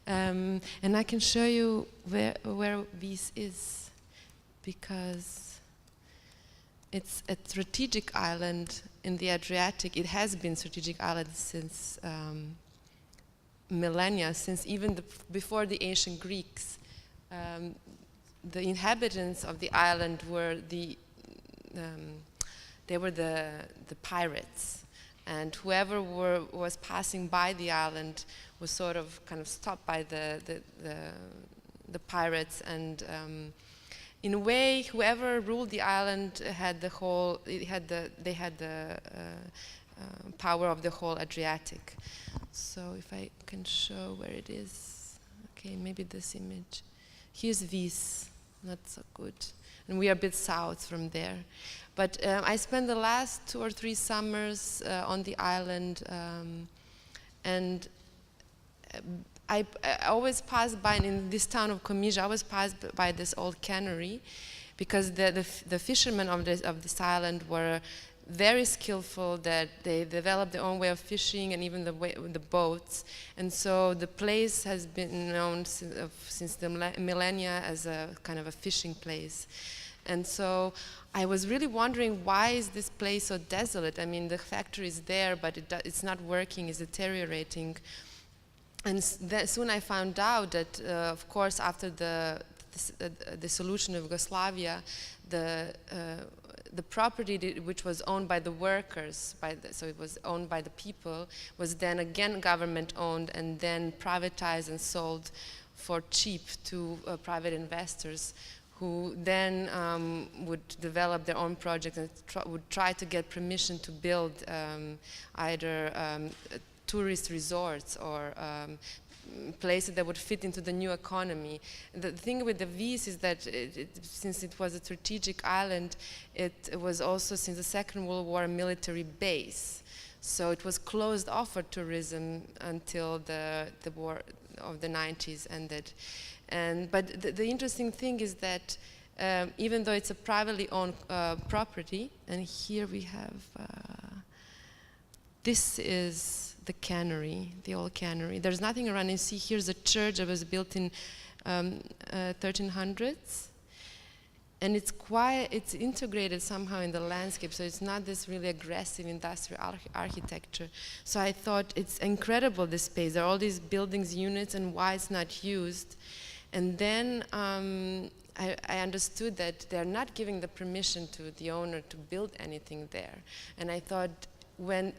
and I can show you where Vis is, because it's a strategic island in the Adriatic. It has been a strategic island since millennia, since even before the ancient Greeks. The inhabitants of the island were the pirates, and whoever was passing by the island was sort of kind of stopped by the pirates, and in a way, whoever ruled the island had the power of the whole Adriatic. So if I can show where it is, okay, maybe this image. Here's Vis, not so good, and we are a bit south from there. But I spent the last 2 or 3 summers on the island, and I always pass by, in this town of Komija, I always pass by this old cannery, because the fishermen of this island were very skillful, that they developed their own way of fishing and even the boats. And so the place has been known since the millennia as a kind of a fishing place. And so I was really wondering, why is this place so desolate? I mean, the factory is there, but it's not working, it's deteriorating. And soon I found out that, of course, after the dissolution of Yugoslavia, the property which was owned by the workers, so it was owned by the people, was then again government owned and then privatized and sold for cheap to private investors, who then would develop their own projects and would try to get permission to build either tourist resorts or places that would fit into the new economy. The thing with the Vis is that since it was a strategic island, it was also, since the Second World War, a military base. So it was closed off for tourism until the war of the 90s ended. But the interesting thing is that even though it's a privately owned property, and here we have, this is the cannery, the old cannery. There's nothing around. You see, here's a church that was built in 1300s. And it's integrated somehow in the landscape, so it's not this really aggressive industrial architecture. So I thought it's incredible, this space. There are all these buildings, units, and why it's not used. And then I understood that they're not giving the permission to the owner to build anything there. And I thought when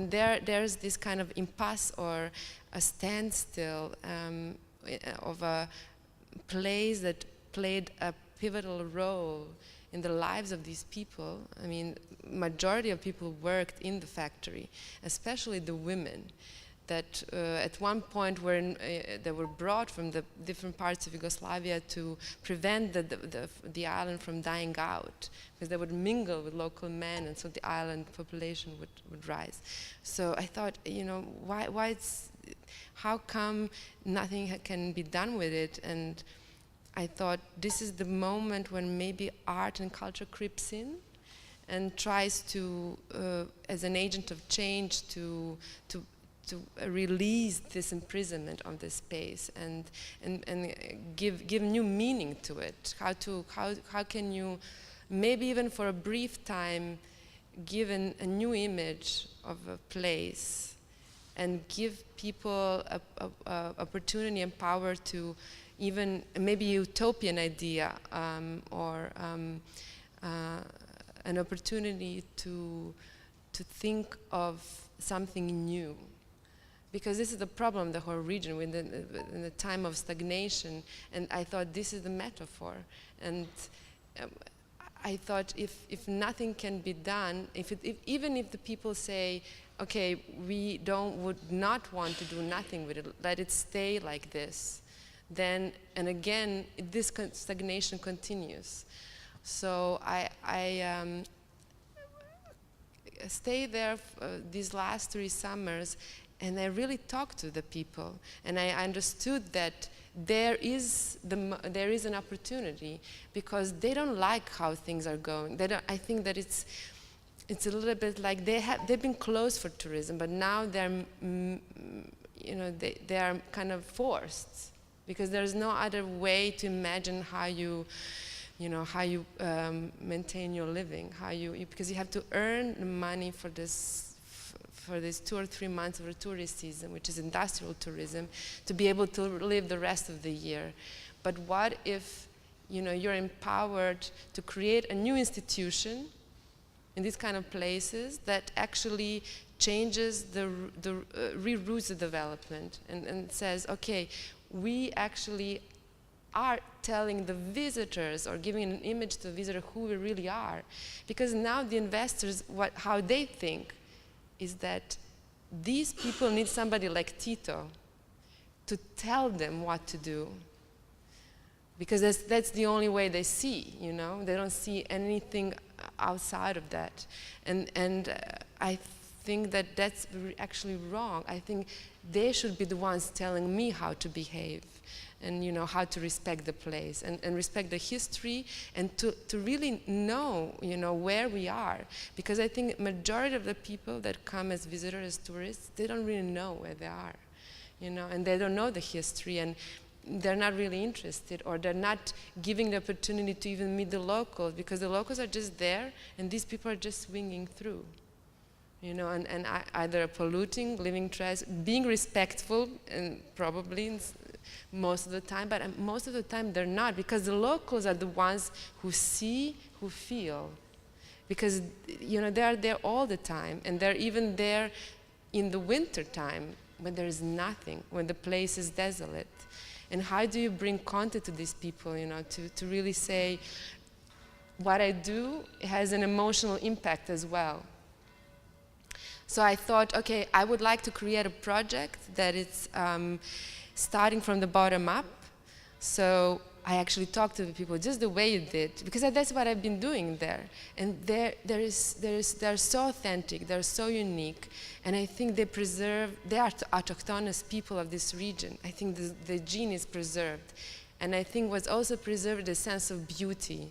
there's this kind of impasse or a standstill of a place that played a pivotal role in the lives of these people. I mean, majority of people worked in the factory, especially the women, that at one point they were brought from the different parts of Yugoslavia to prevent the island from dying out, because they would mingle with local men, and so the island population would rise. So I thought, you know, how come nothing can be done with it? And I thought this is the moment when maybe art and culture creeps in and tries to, as an agent of change, to release this imprisonment of this space and give new meaning to it. How can you, maybe even for a brief time, give a new image of a place and give people a opportunity and power to even maybe utopian idea or an opportunity to think of something new. Because this is the problem, the whole region, in the time of stagnation, and I thought this is the metaphor. And I thought if nothing can be done, even if the people say, okay, we would not want to do nothing with it, let it stay like this, then, and again, this stagnation continues. So I stayed there these last 3 summers, and I really talked to the people, and I understood that there is an opportunity, because they don't like how things are going. I think that it's a little bit like they've been closed for tourism, but now they're they are kind of forced, because there's no other way to imagine how you maintain your living, because you have to earn the money for this 2 or 3 months of a tourist season, which is industrial tourism, to be able to live the rest of the year. But what if you're empowered to create a new institution in these kind of places that actually changes reroutes the development and says, okay, we actually are telling the visitors or giving an image to the visitor who we really are. Because now the investors, how they think is that these people need somebody like Tito to tell them what to do. Because that's the only way they see, They don't see anything outside of that. And I think that that's actually wrong. I think they should be the ones telling me how to behave and how to respect the place and respect the history, and to really know where we are, because I think majority of the people that come as visitors, as tourists, they don't really know where they are, and they don't know the history, and they're not really interested, or they're not giving the opportunity to even meet the locals, because the locals are just there and these people are just swinging through. And either polluting, leaving trash, being respectful, and probably most of the time, but most of the time they're not, because the locals are the ones who see, who feel. Because, they are there all the time, and they're even there in the winter time when there is nothing, when the place is desolate. And how do you bring content to these people, to really say, what I do has an emotional impact as well. So I thought, okay, I would like to create a project that is starting from the bottom up. So I actually talked to the people just the way you did, because that's what I've been doing there. And they're so authentic, they're so unique, and I think they are autochthonous people of this region. I think the gene is preserved. And I think what's also preserved is a sense of beauty.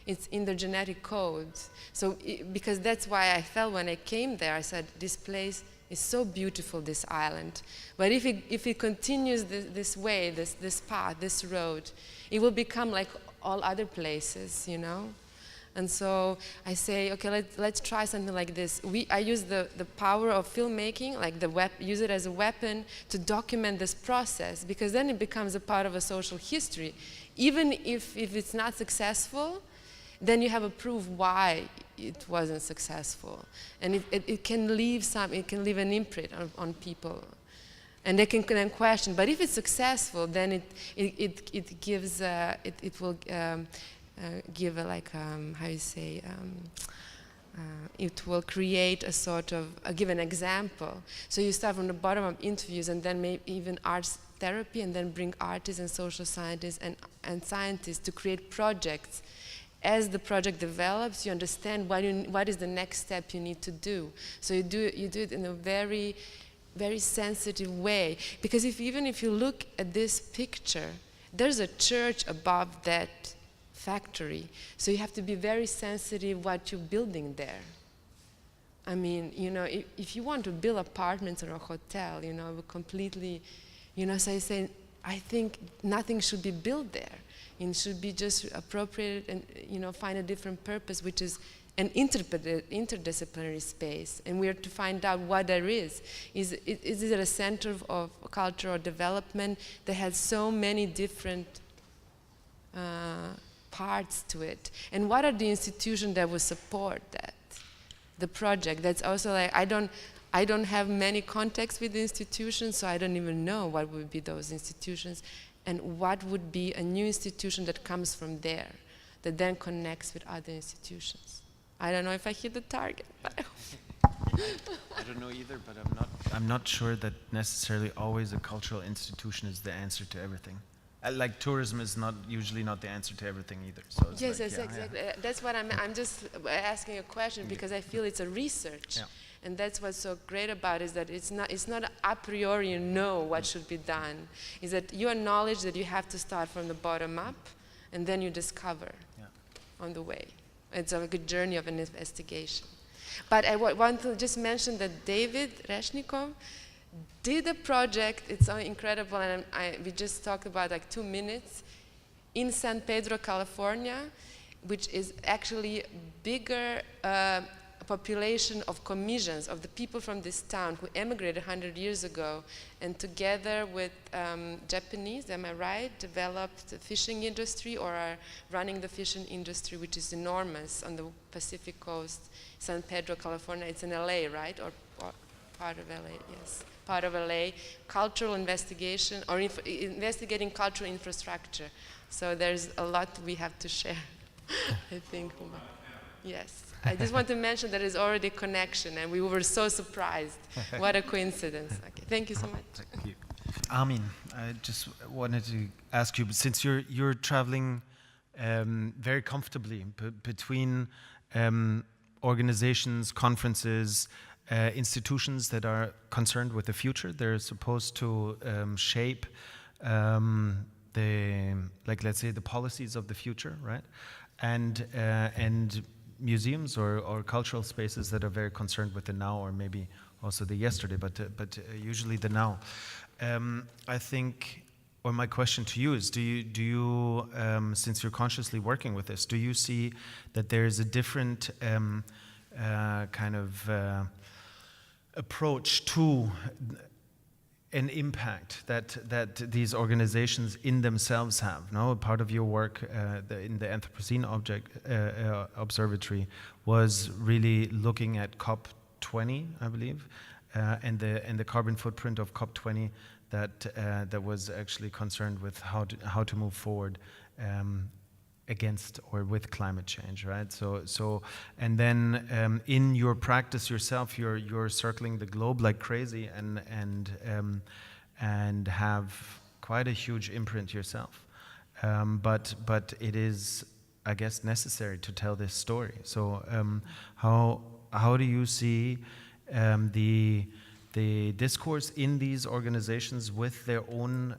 It's in their genetic code. So, because that's why I felt when I came there, I said, this place is so beautiful, this island. But if it continues this way, this path, this road, it will become like all other places, you know? And so I say, okay, let's try something like this. I use the power of filmmaking, like use it as a weapon to document this process, because then it becomes a part of a social history. Even if it's not successful, then you have a proof why it wasn't successful. And it can leave an imprint on people. And they can then question, but if it's successful, then it gives, it will give a, like, how you say, it will create a sort of, give an example. So you start from the bottom of interviews, and then maybe even arts therapy, and then bring artists and social scientists and scientists to create projects. As the project develops, you understand what is the next step you need to do. So you do it in a very, very sensitive way. Because even if you look at this picture, there's a church above that factory. So you have to be very sensitive what you're building there. I mean, you know, if you want to build apartments or a hotel, you know, completely, you know, so I say, I think nothing should be built there. It should be just appropriated and, you know, find a different purpose, which is an interdisciplinary space. And we are to find out what there is. Is it a center of cultural development that has so many different parts to it? And what are the institutions that will support that? The project. That's also like, I don't have many contacts with the institutions, so I don't even know what would be those institutions. And what would be a new institution that comes from there, that then connects with other institutions? I don't know if I hit the target, but
I don't know either, but I'm not sure that necessarily always a cultural institution is the answer to everything. Like tourism is usually not the answer to everything either. So it's
yes,
like,
yes, exactly. Yeah. That's what I'm just asking a question, because I feel it's a research.
Yeah.
And that's what's so great about it, is that it's not a priori you know what should be done. Is that you acknowledge that you have to start from the bottom up, and then you discover on the way. It's like a journey of an investigation. But I want to just mention that David Reshnikov did a project, it's so incredible, and we just talked about like 2 minutes, in San Pedro, California, which is actually bigger population of Commissions, of the people from this town who emigrated 100 years ago, and together with Japanese, am I right, developed the fishing industry, or are running the fishing industry, which is enormous on the Pacific coast, San Pedro, California. It's in LA, right? Or part of LA, yes. Part of LA, cultural investigation, or investigating cultural infrastructure. So there's a lot we have to share, I think. Yes. I just want to mention there is already a connection, and we were so surprised. What a coincidence. Okay, thank you so much.
Thank you. Armin, I just wanted to ask you, since you're traveling very comfortably between organizations, conferences, institutions that are concerned with the future, they're supposed to shape let's say the policies of the future, right? And museums or cultural spaces that are very concerned with the now, or maybe also the yesterday, but usually the now. I think, or my question to you is, do you since you're consciously working with this, do you see that there is a different kind of approach to an impact that these organizations in themselves have? No, part of your work in the Anthropocene Observatory was really looking at COP20, I believe, and the carbon footprint of COP20 that was actually concerned with how to move forward against or with climate change, right? So and then in your practice yourself, you're circling the globe like crazy and have quite a huge imprint yourself. But it is, I guess, necessary to tell this story. So how do you see the discourse in these organizations with their own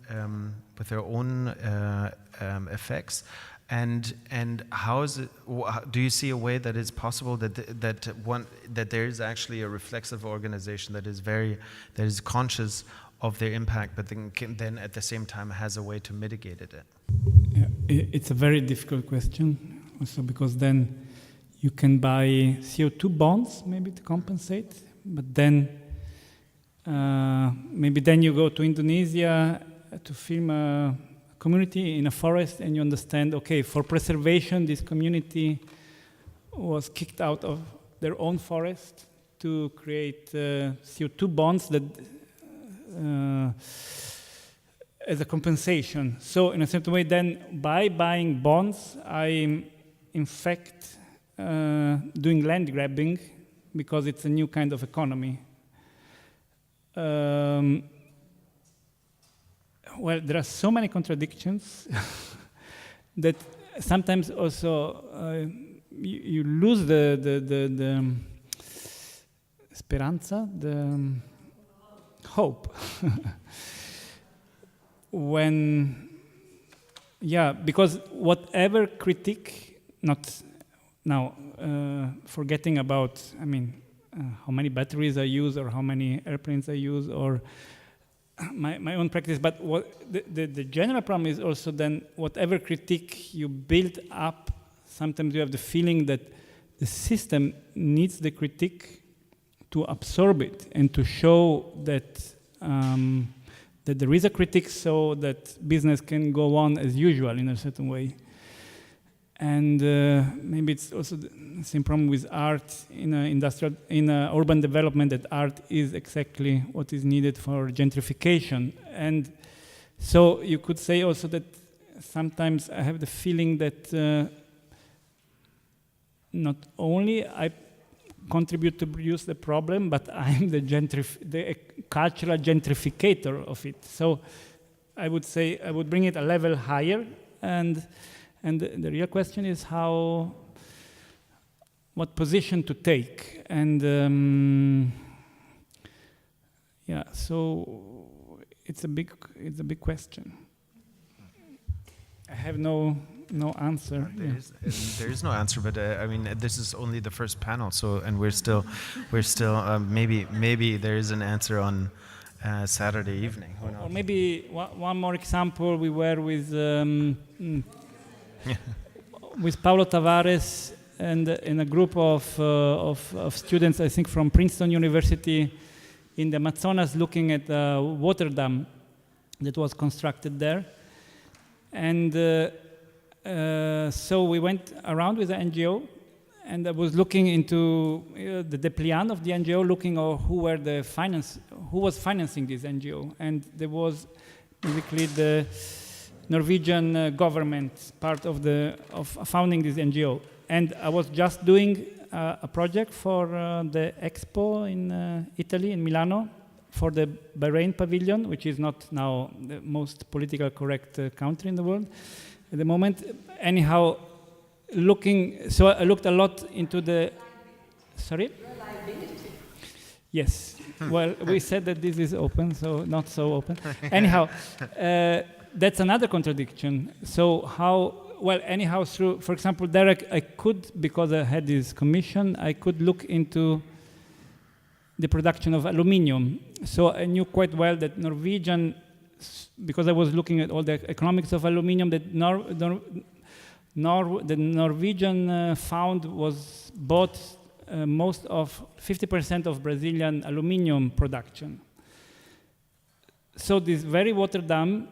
effects, and how is it? Do you see a way that it's possible that there is actually a reflexive organization that is conscious of their impact, but then at the same time has a way to mitigate it?
Yeah, it's a very difficult question, also because then you can buy CO2 bonds maybe to compensate, but then maybe then you go to Indonesia to film a community in a forest and you understand, okay, for preservation, this community was kicked out of their own forest to create CO2 bonds that as a compensation. So in a certain way, then by buying bonds, I'm in fact doing land grabbing because it's a new kind of economy. Well, there are so many contradictions that sometimes also you lose the speranza, the hope. Because whatever critique, not now forgetting about, how many batteries I use or how many airplanes I use or my own practice, but what the general problem is also then whatever critique you build up, sometimes you have the feeling that the system needs the critique to absorb it and to show that that there is a critique so that business can go on as usual in a certain way. And maybe it's also the same problem with art in urban development, that art is exactly what is needed for gentrification. And so you could say also that sometimes I have the feeling that not only I contribute to produce the problem, but I'm the cultural gentrificator of it. So I would say I would bring it a level higher, and the real question is what position to take, and so it's a big question. I have no answer.
There is no answer, but this is only the first panel, and we're still maybe there is an answer on Saturday evening. Who knows?
Or maybe one more example. We were with with Paulo Tavares and in a group of students, I think from Princeton University, in the Amazonas, looking at a water dam that was constructed there. And so we went around with the NGO, and I was looking into the plan of the NGO, looking at who was financing this NGO, and there was basically the Norwegian government part of founding this NGO. And I was just doing a project for the Expo in Italy, in Milano, for the Bahrain pavilion, which is not now the most politically correct country in the world at the moment. Anyhow, so I looked a lot into the... Sorry? Reliability. Yes. Well, we said that this is open, so not so open. Anyhow, that's another contradiction. So through, for example, there I could, because I had this commission, I could look into the production of aluminium. So I knew quite well that Norwegian, because I was looking at all the economics of aluminium, that the Norwegian fund was bought most of 50% of Brazilian aluminium production. So this very water dam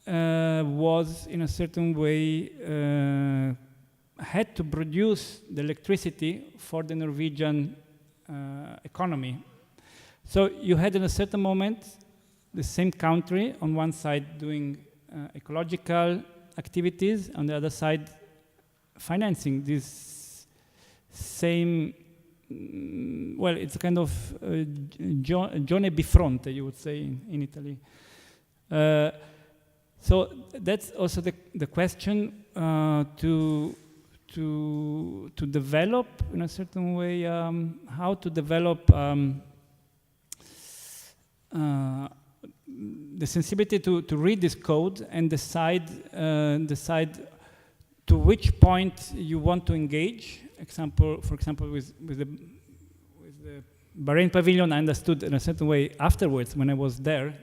was in a certain way had to produce the electricity for the Norwegian economy. So you had in a certain moment the same country on one side doing ecological activities, on the other side financing this same, well, it's a kind of Gione Bifronte, you would say in Italy. So that's also the question to develop in a certain way, how to develop the sensibility to read this code and decide to which point you want to engage. For example, with the Bahrain pavilion, I understood in a certain way afterwards when I was there.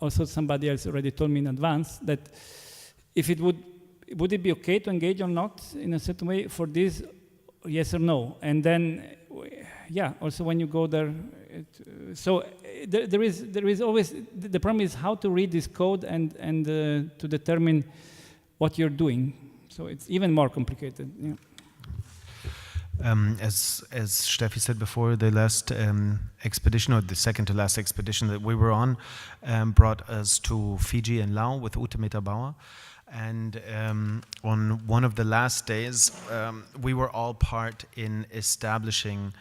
Also, somebody else already told me in advance that if it would it be okay to engage or not in a certain way for this, yes or no, and then yeah, also when you go there, there is always the problem is how to read this code and to determine what you're doing. So it's even more complicated. Yeah.
As Steffi said before, the last expedition, or the second to last expedition that we were on, brought us to Fiji and Laos with Ute Metabauer. And on one of the last days, we were all part in establishing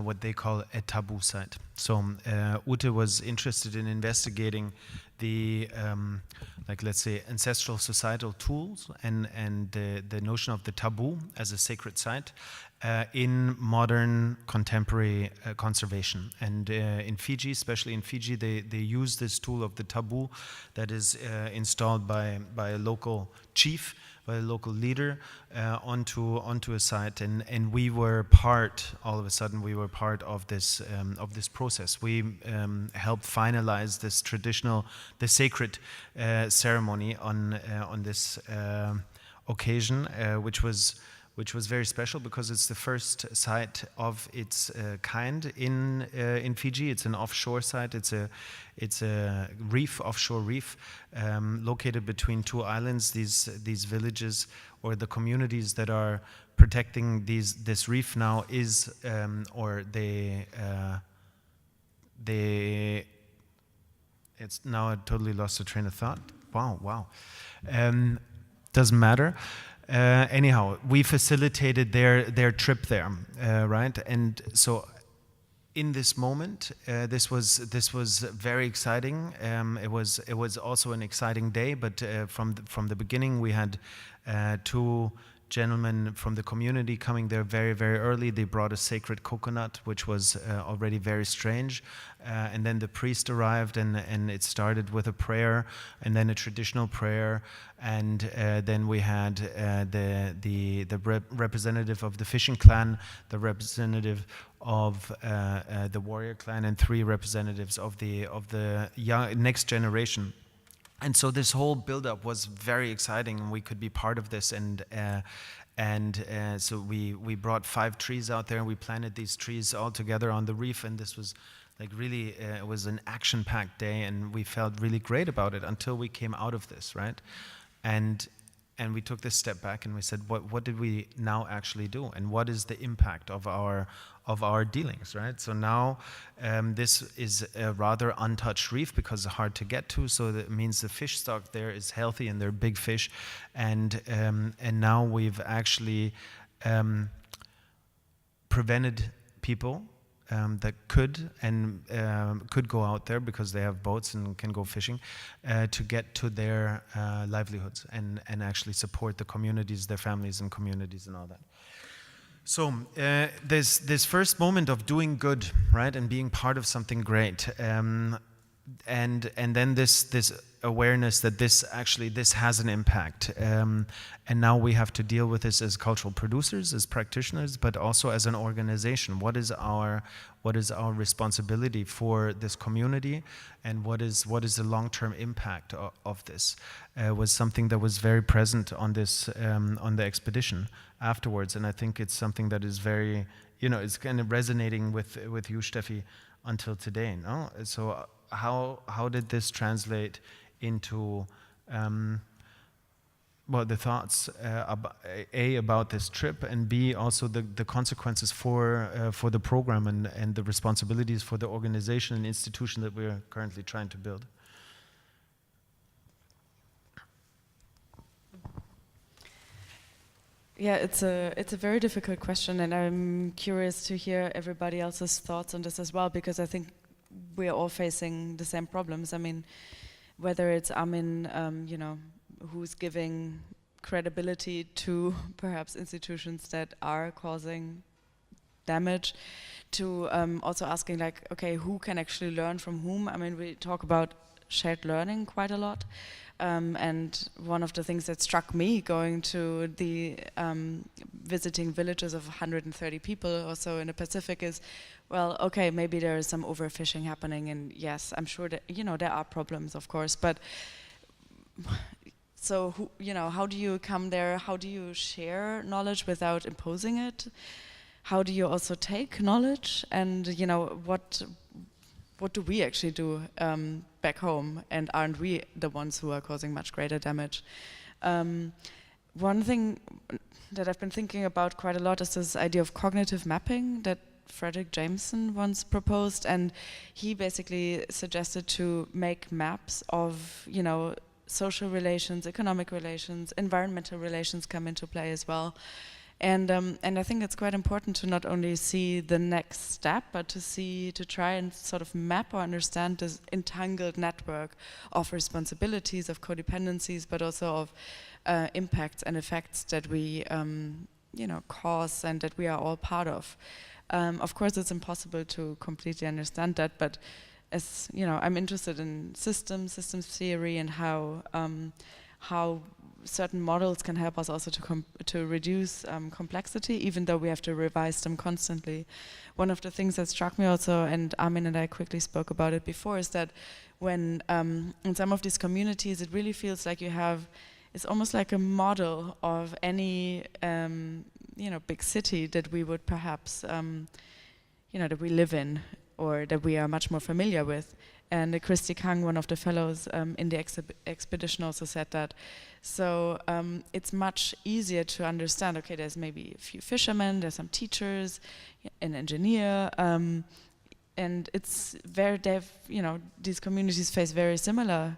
what they call a taboo site. So Ute was interested in investigating the, like let's say, ancestral societal tools and the notion of the taboo as a sacred site in modern contemporary conservation. And in Fiji, especially in Fiji, they use this tool of the taboo that is installed by a local chief, by a local leader onto a site, and we were part. All of a sudden, we were part of this process. We helped finalize this traditional, the sacred ceremony on this occasion, which was very special because it's the first site of its kind in Fiji. It's an offshore site. It's a reef, offshore reef, located between two islands. These villages or the communities that are protecting this reef now is it's now I totally lost the train of thought. Wow. Doesn't matter. Anyhow, we facilitated their trip there, right? And so, in this moment, this was very exciting. It was also an exciting day, but from the beginning, we had two gentlemen from the community coming there very, very early. They brought a sacred coconut, which was already very strange. And then the priest arrived, and it started with a prayer, and then a traditional prayer. And then we had the representative of the fishing clan, the representative of the warrior clan, and three representatives of the young, next generation. And so this whole build-up was very exciting, and we could be part of this. And so we brought 5 trees out there, and we planted these trees all together on the reef. And this was like really, it was an action-packed day, and we felt really great about it until we came out of this, right? And we took this step back, and we said, what did we now actually do, and what is the impact of our dealings, right? So now this is a rather untouched reef because it's hard to get to. So that means the fish stock there is healthy, and they're big fish, and now we've actually prevented people that could go out there because they have boats and can go fishing to get to their livelihoods and actually support the communities, their families and communities and all that. So this first moment of doing good, right, and being part of something great, and then this awareness that this has an impact, and now we have to deal with this as cultural producers, as practitioners, but also as an organization. What is our responsibility for this community, and what is the long-term impact of this? Was something that was very present on this on the expedition afterwards, and I think it's something that is very, it's kind of resonating with you, Steffi, until today. No, so how did this translate into the thoughts about this trip, and B, also the consequences for the program and the responsibilities for the organization and institution that we're currently trying to build?
Yeah, it's a very difficult question, and I'm curious to hear everybody else's thoughts on this as well, because I think we're all facing the same problems. I mean, whether it's Amin, who's giving credibility to perhaps institutions that are causing damage, to also asking like, okay, who can actually learn from whom? I mean, we talk about shared learning quite a lot. And one of the things that struck me going to the visiting villages of 130 people or so in the Pacific is, well, okay, maybe there is some overfishing happening, and yes, I'm sure that, there are problems, of course, but so, how do you come there? How do you share knowledge without imposing it? How do you also take knowledge? And, what do we actually do back home, and aren't we the ones who are causing much greater damage? One thing that I've been thinking about quite a lot is this idea of cognitive mapping that Frederick Jameson once proposed, and he basically suggested to make maps of, social relations, economic relations, environmental relations come into play as well. And I think it's quite important to not only see the next step, but to try and sort of map or understand this entangled network of responsibilities, of codependencies, but also of impacts and effects that we, cause and that we are all part of. Of course, it's impossible to completely understand that, but as I'm interested in systems theory, and how certain models can help us also to reduce complexity, even though we have to revise them constantly. One of the things that struck me also, and Armin and I quickly spoke about it before, is that when in some of these communities, it really feels like it's almost like a model of any big city that we would perhaps that we live in, or that we are much more familiar with. And Christy Kang, one of the fellows in the expedition, also said that. So it's much easier to understand, okay, there's maybe a few fishermen, there's some teachers, an engineer, and it's these communities face very similar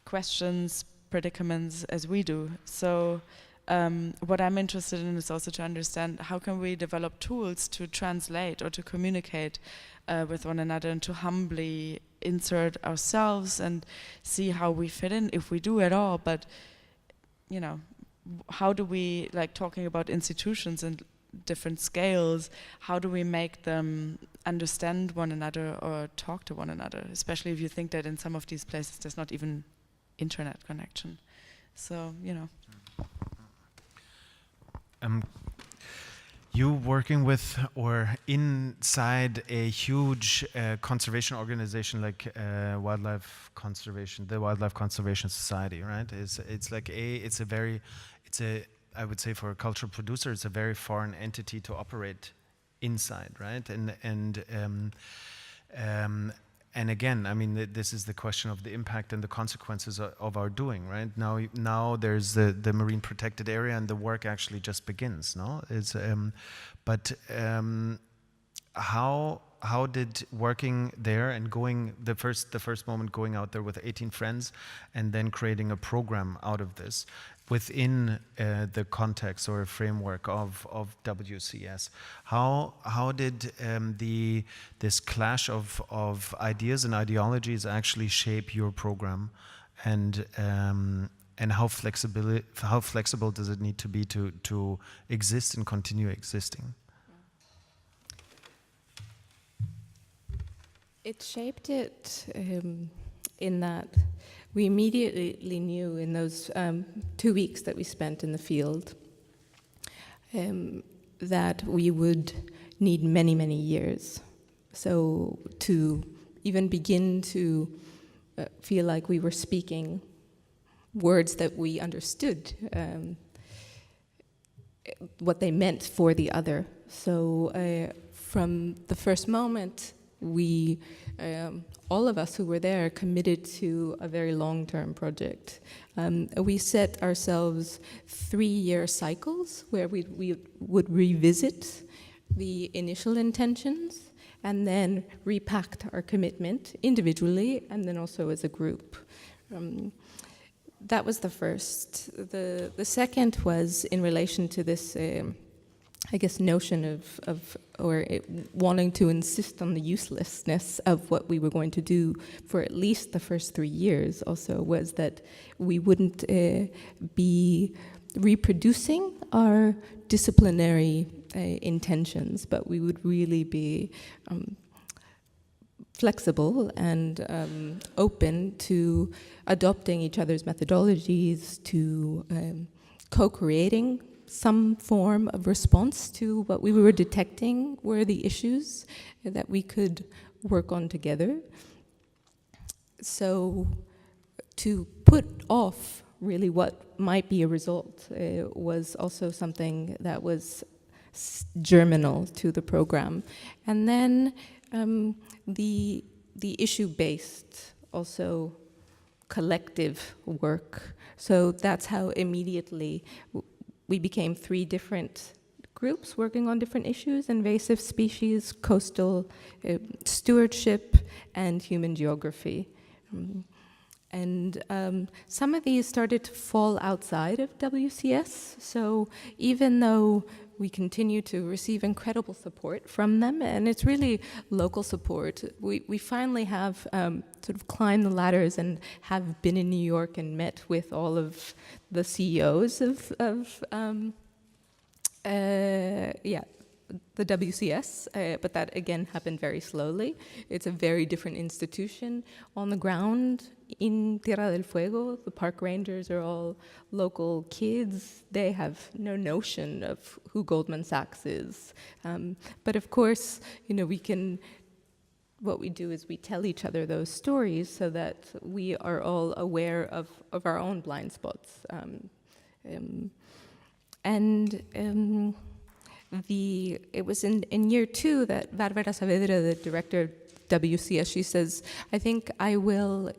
questions, predicaments as we do. So what I'm interested in is also to understand how can we develop tools to translate or to communicate with one another, and to humbly insert ourselves and see how we fit in, if we do at all. But how do we, like talking about institutions and different scales, how do we make them understand one another or talk to one another, especially if you think that in some of these places there's not even internet connection. So
you working with or inside a huge conservation organization like wildlife conservation, the Wildlife Conservation Society, right? I would say for a cultural producer, it's a very foreign entity to operate inside, right? And again, I mean, this is the question of the impact and the consequences of our doing, right? Now there's the marine protected area, and the work actually just begins, no? How did working there and going the first moment going out there with 18 friends and then creating a program out of this within the context or framework of WCS, how did this clash of ideas and ideologies actually shape your program, and how flexible does it need to be to exist and continue existing?
It shaped it in that we immediately knew in those 2 weeks that we spent in the field that we would need many, many years. So to even begin to feel like we were speaking words that we understood, what they meant for the other. So from the first moment, we, all of us who were there, committed to a very long-term project. We set ourselves 3-year cycles where we would revisit the initial intentions and then repacked our commitment individually and then also as a group. That was the first. The second was in relation to this, I guess, notion of wanting to insist on the uselessness of what we were going to do for at least the first 3 years. Also, was that we wouldn't be reproducing our disciplinary intentions, but we would really be flexible and open to adopting each other's methodologies, to co-creating some form of response to what we were detecting were the issues that we could work on together. So to put off really what might be a result was also something that was germinal to the program. And then the issue-based, also collective work. So that's how immediately we became 3 different groups working on different issues: invasive species, coastal stewardship, and human geography. And some of these started to fall outside of WCS, so even though we continue to receive incredible support from them, and it's really local support, we finally have sort of climbed the ladders and have been in New York and met with all of the CEOs of the WCS, but that again happened very slowly. It's a very different institution. On the ground in Tierra del Fuego, the park rangers are all local kids. They have no notion of who Goldman Sachs is. But of course, what we do is we tell each other those stories so that we are all aware of our own blind spots. It was in year 2 that Bárbara Saavedra, the director of WCS, she says, I think I will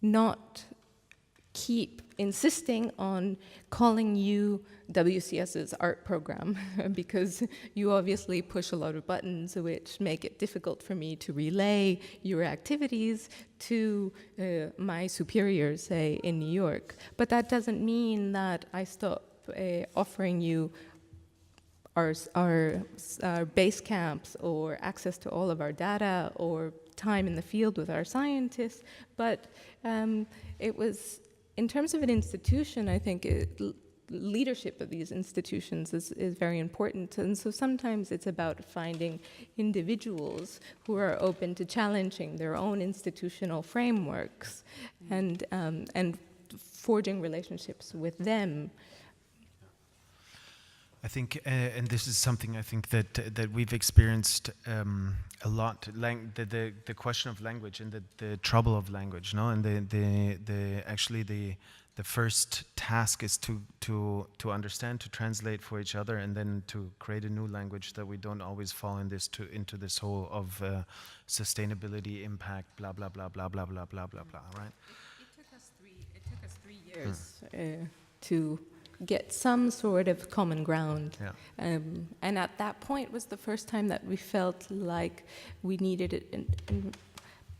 not keep insisting on calling you WCS's art program because you obviously push a lot of buttons which make it difficult for me to relay your activities to my superiors, say, in New York. But that doesn't mean that I stop offering you our base camps or access to all of our data or time in the field with our scientists. But it was, in terms of an institution, I think leadership of these institutions is very important. And so sometimes it's about finding individuals who are open to challenging their own institutional frameworks and forging relationships with them.
I think, and this is something I think that we've experienced a lot. The question of language and the trouble of language, no, and the first task is to understand, to translate for each other, and then to create a new language that we don't always fall into this whole of sustainability, impact, blah blah blah blah blah blah blah blah blah. Right?
It took us 3 years to get some sort of common ground. Yeah. And at that point was the first time that we felt like we needed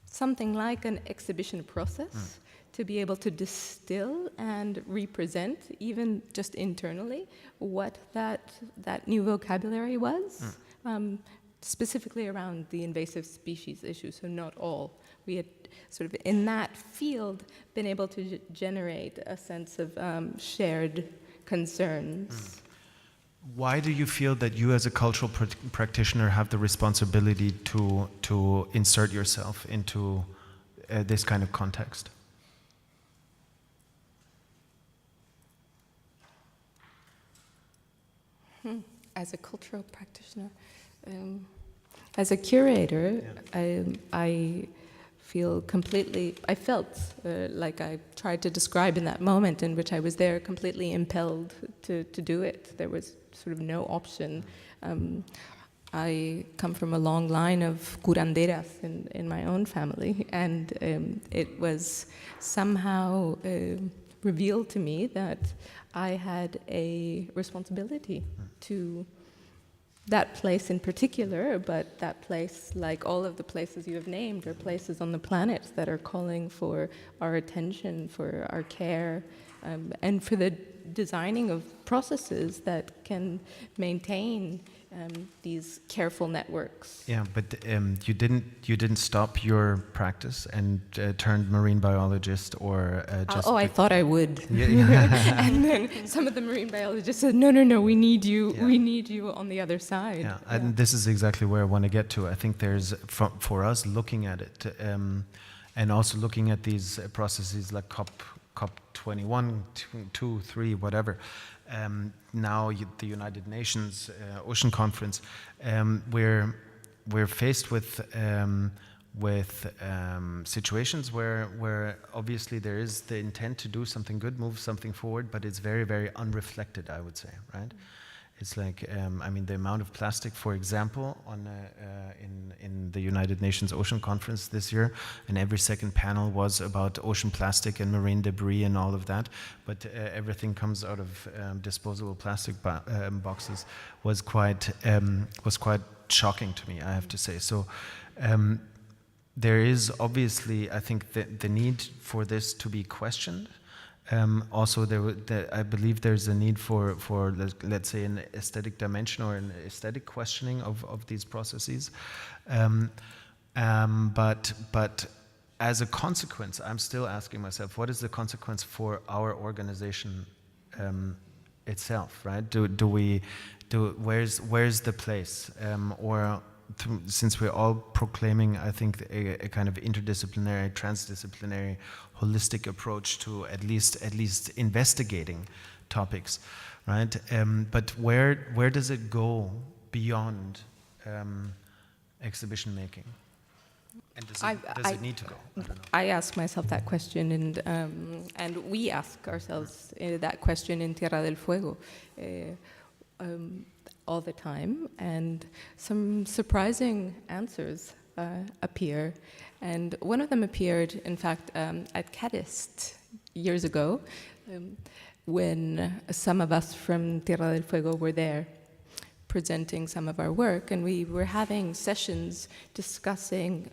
something like an exhibition process to be able to distill and represent, even just internally, what that new vocabulary was, specifically around the invasive species issue, so not all. We had sort of, in that field, been able to generate a sense of shared concerns.
Why do you feel that you as a cultural practitioner have the responsibility to insert yourself into this kind of context?
As a cultural practitioner, as a curator, I felt like I tried to describe in that moment in which I was there, completely impelled to do it. There was sort of no option. I come from a long line of curanderas in my own family, and it was somehow revealed to me that I had a responsibility to that place in particular, but that place, like all of the places you have named, are places on the planet that are calling for our attention, for our care, and for the designing of processes that can maintain these careful networks.
Yeah, but you didn't stop your practice and turned marine biologist or just.
I thought I would.
Yeah.
And then some of the marine biologists said, no, we need you.
Yeah.
We need you on the other side.
Yeah, and this is exactly where I want to get to. I think there's, for us looking at it, and also looking at these processes like COP21, 2, 3, whatever. Now the United Nations Ocean Conference, we're faced with situations where obviously there is the intent to do something good, move something forward, but it's very, very unreflected, I would say, right? It's like, I mean, the amount of plastic, for example, in the United Nations Ocean Conference this year, and every second panel was about ocean plastic and marine debris and all of that, but everything comes out of disposable plastic boxes was quite shocking to me, I have to say. So there is obviously, I think, the need for this to be questioned. Also, I believe there's a need for let's say, an aesthetic dimension or an aesthetic questioning of these processes. But as a consequence, I'm still asking myself, what is the consequence for our organization itself, right? Where's the place? Since we're all proclaiming, I think, a kind of interdisciplinary, transdisciplinary, holistic approach to at least investigating topics, right? But where does it go beyond exhibition making? And does it need to go? I don't know.
I ask myself that question, and we ask ourselves that question in Tierra del Fuego. All the time, and some surprising answers appear. And one of them appeared, in fact, at Cadiz years ago, when some of us from Tierra del Fuego were there presenting some of our work, and we were having sessions discussing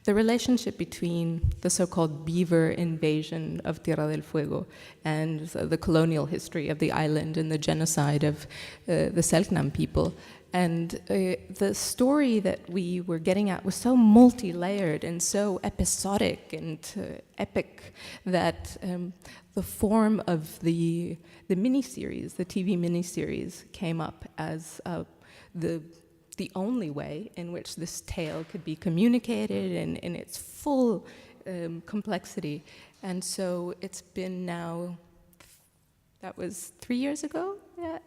the relationship between the so-called beaver invasion of Tierra del Fuego and the colonial history of the island and the genocide of the Selknam people. And the story that we were getting at was so multi-layered and so episodic and epic that the form of the miniseries, the TV miniseries, came up as the only way in which this tale could be communicated in its full complexity. And so it's been now, that was 3 years ago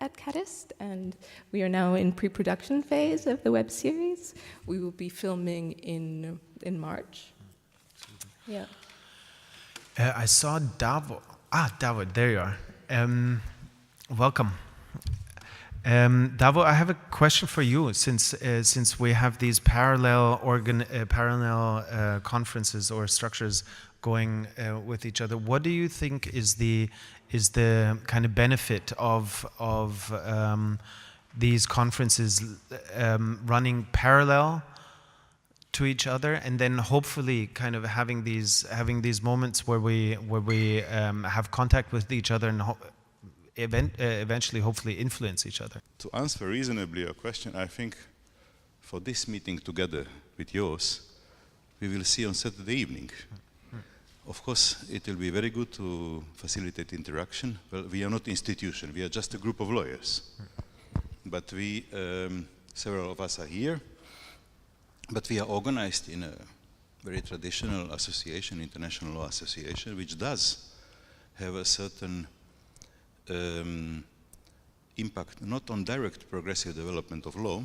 at Cadiz, and we are now in pre-production phase of the web series. We will be filming in March. Yeah.
I saw Davo. Davo, there you are. Welcome. Davo, I have a question for you. Since we have these parallel conferences or structures going with each other, what do you think is the kind of benefit of these conferences running parallel to each other, and then hopefully kind of having these moments where we have contact with each other and eventually hopefully influence each other?
To answer reasonably your question, I think for this meeting together with yours, we will see on Saturday evening. Of course, it will be very good to facilitate interaction. Well, we are not an institution, we are just a group of lawyers. But we, several of us are here, but we are organized in a very traditional association, international law association, which does have a certain impact, not on direct progressive development of law,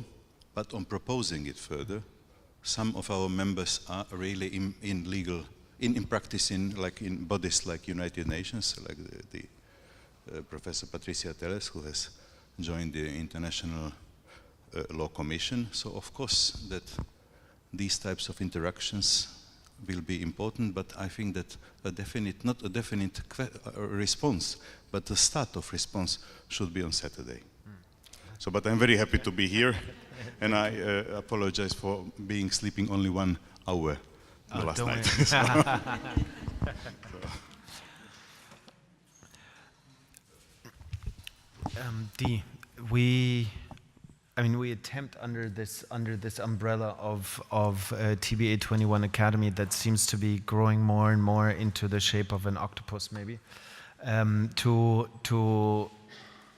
but on proposing it further. Some of our members are really in practice in bodies like United Nations, like the Professor Patricia Teles, who has joined the International Law Commission. So of course that these types of interactions will be important, but I think that not a definite response, but the start of response should be on Saturday. So, but I'm very happy to be here, and I apologize for being sleeping only 1 hour the last
don't
night.
We attempt under this umbrella of TBA 21 Academy that seems to be growing more and more into the shape of an octopus, maybe, to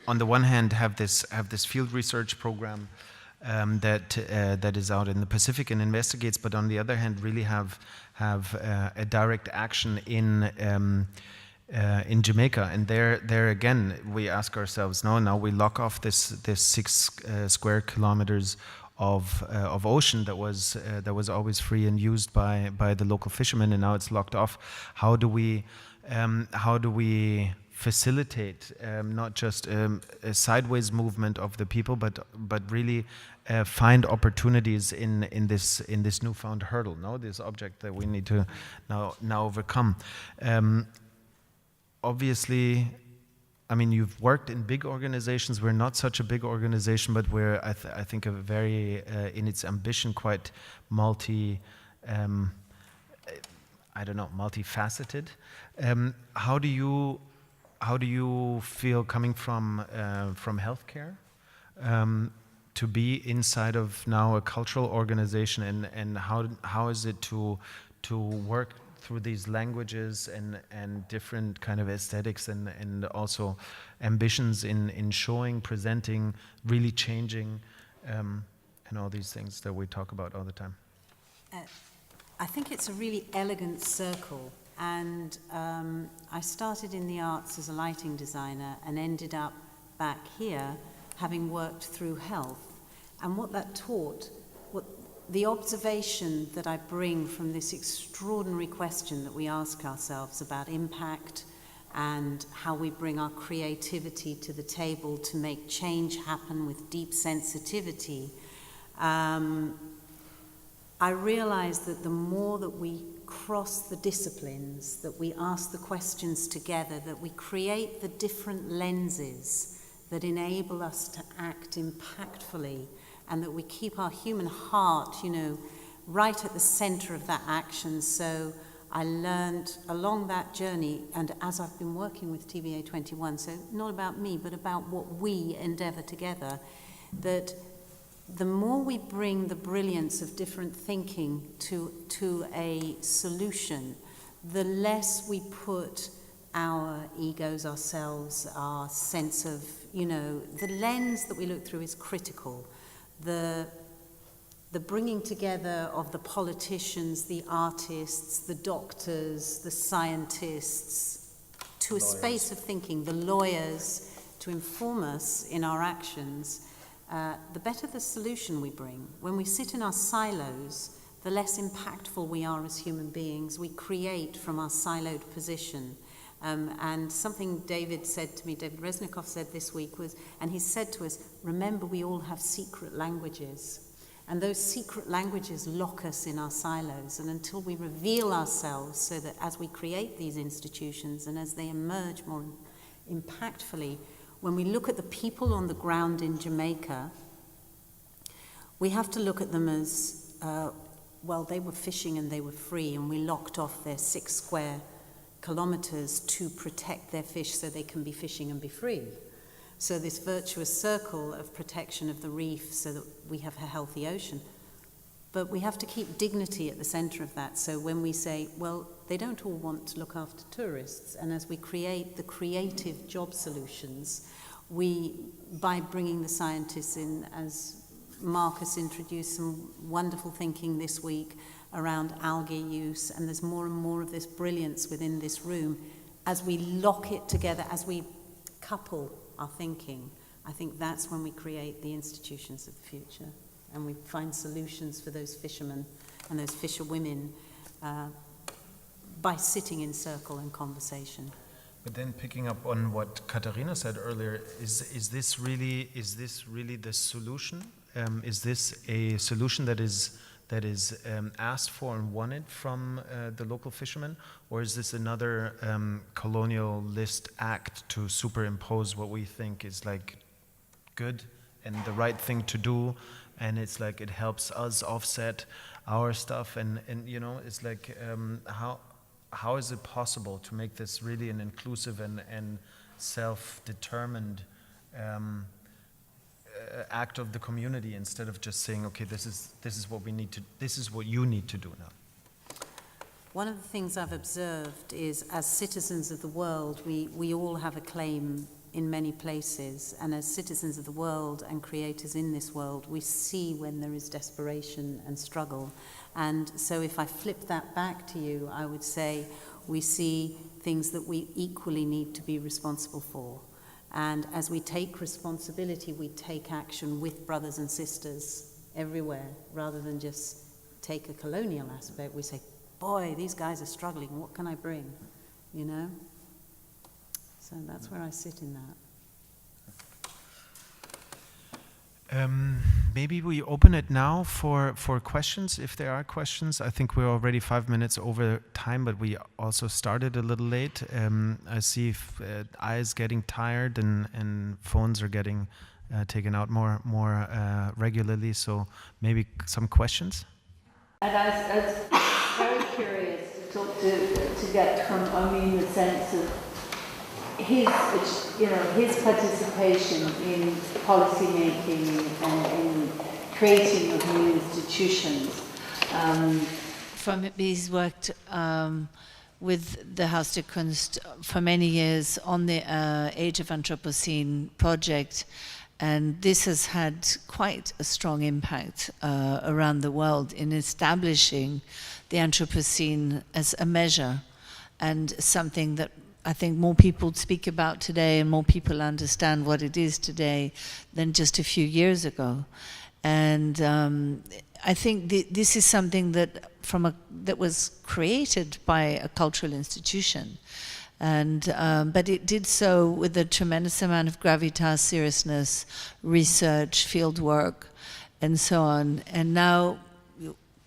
on the one hand have this field research program that is out in the Pacific and investigates, but on the other hand really have a direct action in Jamaica. And there again we ask ourselves, now we lock off this 6 square kilometers of ocean that was always free and used by the local fishermen, and now it's locked off. How do we facilitate not just a sideways movement of the people, but really find opportunities in this newfound hurdle, this object that we need to now overcome. Obviously, you've worked in big organizations. We're not such a big organization, but we're, I think, a very, in its ambition, quite multifaceted. How do you feel coming from healthcare to be inside of now a cultural organization, and how is it to work through these languages and different kind of aesthetics and also ambitions in showing, presenting, really changing, and all these things that we talk about all the time?
I think it's a really elegant circle, and I started in the arts as a lighting designer and ended up back here having worked through health. And what that taught, the observation that I bring from this extraordinary question that we ask ourselves about impact and how we bring our creativity to the table to make change happen with deep sensitivity, I realized that the more that we cross the disciplines, that we ask the questions together, that we create the different lenses that enable us to act impactfully, and that we keep our human heart, right at the center of that action. So I learned along that journey, and as I've been working with TBA 21, so not about me, but about what we endeavor together, that the more we bring the brilliance of different thinking to a solution, the less we put our egos, ourselves, our sense of, the lens that we look through is critical. The bringing together of the politicians, the artists, the doctors, the scientists, to a space of thinking, the lawyers, to inform us in our actions, the better the solution we bring. When we sit in our silos, the less impactful we are as human beings. We create from our siloed position. And something David said to me, David Resnikoff said this week was, and he said to us, remember we all have secret languages. And those secret languages lock us in our silos. And until we reveal ourselves, so that as we create these institutions and as they emerge more impactfully, when we look at the people on the ground in Jamaica, we have to look at them as, they were fishing and they were free, and we locked off their 6 square kilometers to protect their fish so they can be fishing and be free. So this virtuous circle of protection of the reef so that we have a healthy ocean. But we have to keep dignity at the center of that. So when we say, they don't all want to look after tourists, and as we create the creative job solutions, by bringing the scientists in, as Marcus introduced some wonderful thinking this week around algae use, and there's more and more of this brilliance within this room. As we lock it together, as we couple our thinking, I think that's when we create the institutions of the future, and we find solutions for those fishermen and those fisherwomen by sitting in circle and conversation.
But then picking up on what Katharina said earlier, is this really the solution? Is this a solution that is asked for and wanted from the local fishermen, or is this another colonialist act to superimpose what we think is like good and the right thing to do, and it's like it helps us offset our stuff, and you know, it's like how is it possible to make this really an inclusive and self-determined act of the community, instead of just saying, okay, this is what we need to, this is what you need to do now.
One of the things I've observed is, as citizens of the world, we all have a claim in many places, and as citizens of the world and creators in this world, we see when there is desperation and struggle. And so if I flip that back to you, I would say we see things that we equally need to be responsible for. And as we take responsibility, we take action with brothers and sisters everywhere, rather than just take a colonial aspect. We say, boy, these guys are struggling, what can I bring? You know? So that's where I sit in that.
Maybe we open it now for questions, if there are questions. I think we're already 5 minutes over time, but we also started a little late. I see eyes getting tired and phones are getting taken out more regularly, so maybe some questions?
And I was very curious to talk to get from Omi in the sense of his participation in policy making and in creating of new institutions. He's worked with the Haus der Kunst for many years on the Age of Anthropocene project, and this has had quite a strong impact around the world in establishing the Anthropocene as a measure and something that I think more people speak about today, and more people understand what it is today than just a few years ago. And I think this is something that that was created by a cultural institution, and but it did so with a tremendous amount of gravitas, seriousness, research, field work, and so on. And now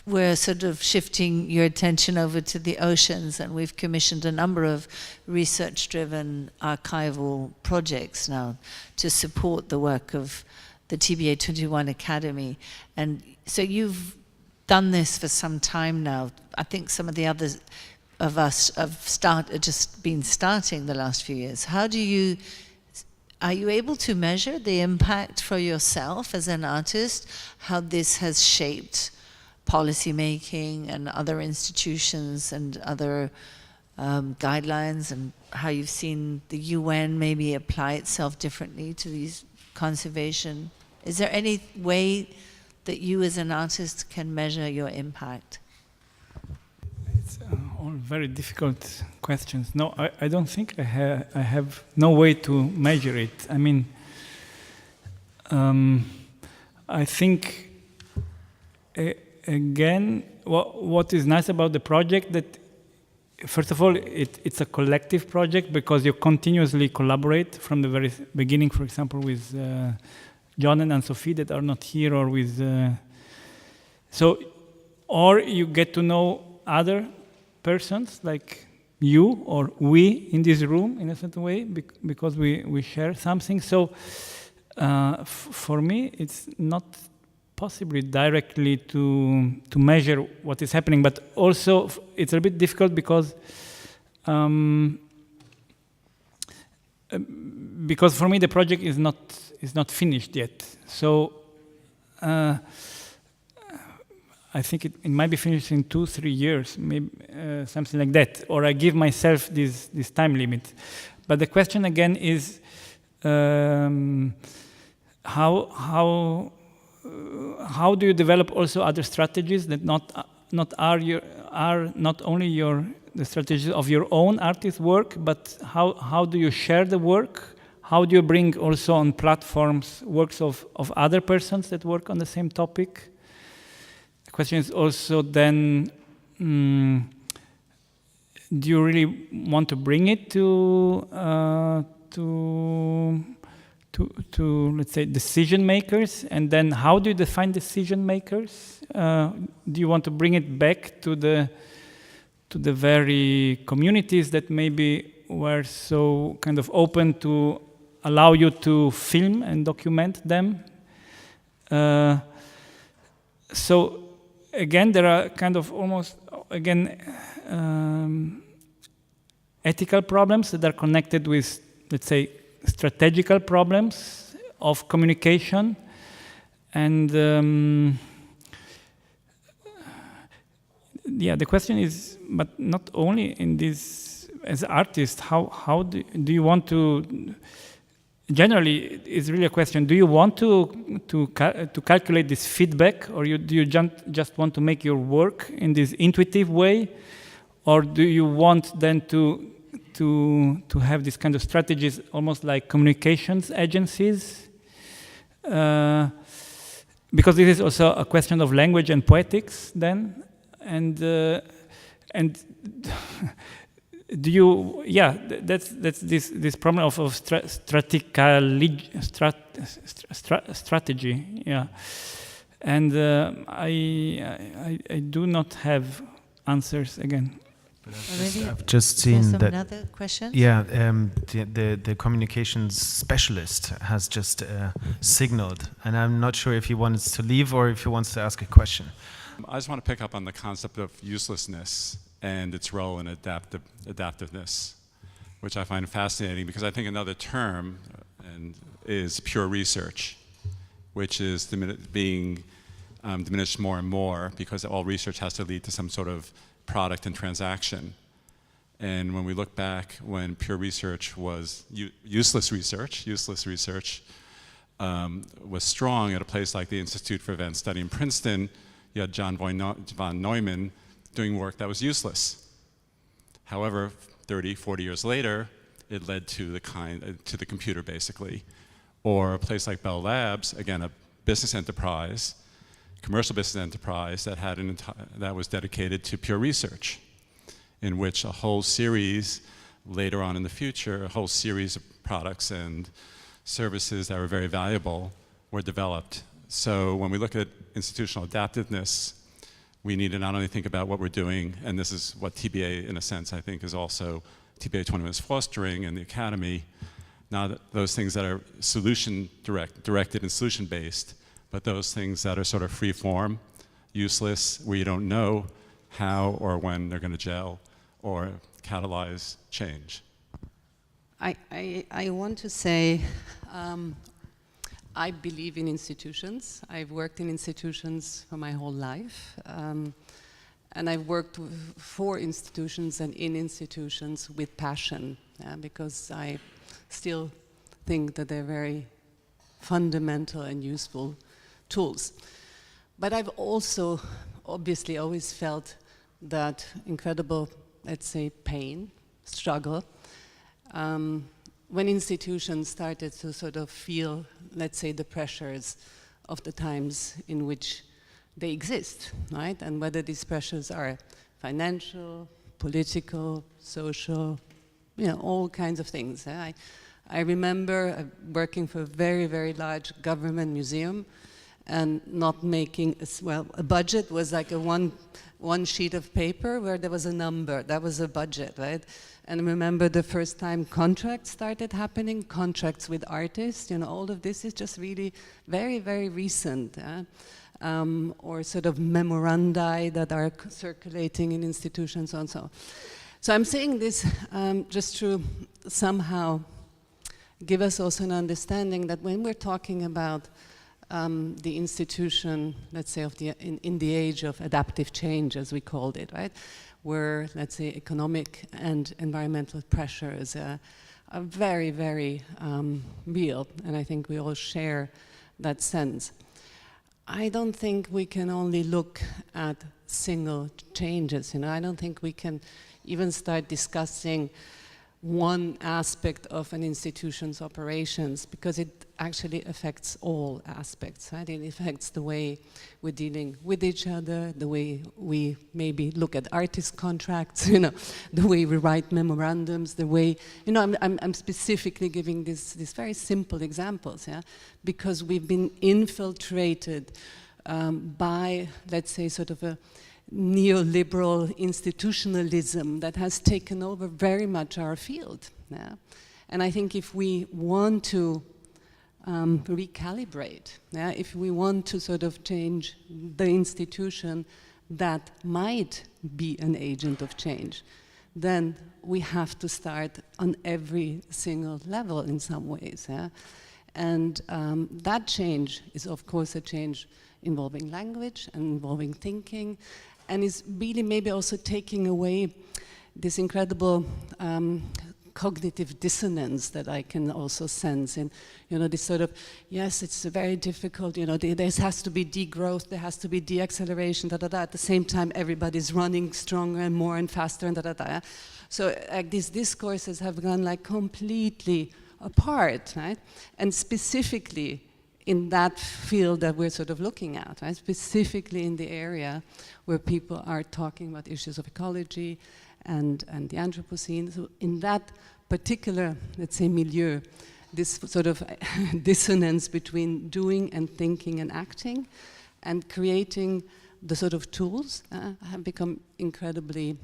we're sort of shifting your attention over to the oceans, and we've commissioned a number of research-driven archival projects now to support the work of the TBA 21 Academy. And so you've done this for some time now. I think some of the others of us have just been starting the last few years. Are you able to measure the impact for yourself as an artist, how this has shaped policy making and other institutions and other guidelines, and how you've seen the UN maybe apply itself differently to these conservation? Is there any way that you as an artist can measure your impact?
It's all very difficult questions. No, I don't think I have no way to measure it. I mean, I think again, what is nice about the project, that first of all, it's a collective project, because you continuously collaborate from the very beginning, for example, with John and Anne-Sophie that are not here, or with... or you get to know other persons, like you or we in this room, in a certain way, because we share something. So for me, it's not possibly directly to measure what is happening, but also it's a bit difficult because for me the project is not finished yet. So I think it might be finished in 2-3 years, maybe something like that, or I give myself this time limit. But the question again is how do you develop also other strategies that are not only the strategies of your own artist work, but how do you share the work? How do you bring also on platforms works of other persons that work on the same topic? The question is also then, do you really want to bring it to let's say decision makers, and then how do you define decision makers? Do you want to bring it back to the very communities that maybe were so kind of open to allow you to film and document them? So again, there are kind of almost, again, ethical problems that are connected with, let's say, strategical problems of communication. And yeah, the question is, but not only in this, as artists, how do you want to, generally, it's really a question, do you want to calculate this feedback, or do you just want to make your work in this intuitive way, or do you want then to have this kind of strategies, almost like communications agencies? Because this is also a question of language and poetics then, and do you? Yeah, that's this problem of strategy. Yeah, and I do not have answers again.
I've just seen that.
Another question?
Yeah, the communications specialist has just signaled, and I'm not sure if he wants to leave or if he wants to ask a question.
I just want to pick up on the concept of uselessness and its role in adaptiveness, which I find fascinating, because I think another term is pure research, which is being diminished more and more, because all research has to lead to some sort of product and transaction. And when we look back, when pure research was useless research was strong at a place like the Institute for Advanced Study in Princeton, you had John von Neumann doing work that was useless. However, 30, 40 years later, it led to the computer, basically. Or a place like Bell Labs, again, a business enterprise, commercial business enterprise that had that was dedicated to pure research, in which a whole series, later on in the future, a whole series of products and services that were very valuable were developed. So when we look at institutional adaptiveness, we need to not only think about what we're doing, and this is what TBA, in a sense, I think is also TBA 21 is fostering in the academy, not those things that are directed and solution-based, but those things that are sort of free-form, useless, where you don't know how or when they're going to gel or catalyze change.
I want to say, I believe in institutions. I've worked in institutions for my whole life. And I've worked for institutions and in institutions with passion, because I still think that they're very fundamental and useful tools. But I've also obviously always felt that incredible, let's say, pain, struggle, when institutions started to sort of feel, let's say, the pressures of the times in which they exist, right? And whether these pressures are financial, political, social, you know, all kinds of things. I remember working for a very, very large government museum and not making, a budget was like a one sheet of paper where there was a number, that was a budget, right? And I remember the first time contracts started happening, contracts with artists, you know, all of this is just really very, very recent. Or sort of memoranda that are circulating in institutions and so on. So I'm saying this just to somehow give us also an understanding that when we're talking about the institution, let's say, in the age of adaptive change, as we called it, right? Where, let's say, economic and environmental pressures are very, very real, and I think we all share that sense. I don't think we can only look at single changes, you know. I don't think we can even start discussing one aspect of an institution's operations, because it actually affects all aspects, right? It affects the way we're dealing with each other, the way we maybe look at artist contracts, you know, the way we write memorandums, the way, you know, I'm specifically giving these very simple examples, yeah, because we've been infiltrated by, let's say, sort of a neoliberal institutionalism that has taken over very much our field. Yeah? And I think if we want to recalibrate. Yeah? If we want to sort of change the institution that might be an agent of change, then we have to start on every single level in some ways. Yeah? And that change is, of course, a change involving language and involving thinking, and is really maybe also taking away this incredible cognitive dissonance that I can also sense in, this sort of, yes, it's very difficult, there has to be degrowth, there has to be deacceleration, at the same time everybody's running stronger and more and faster and Yeah? So these discourses have gone like completely apart, right? And specifically in that field that we're sort of looking at, right? Specifically in the area where people are talking about issues of ecology and the Anthropocene. So in that particular, let's say, milieu, this sort of dissonance between doing and thinking and acting and creating the sort of tools have become incredibly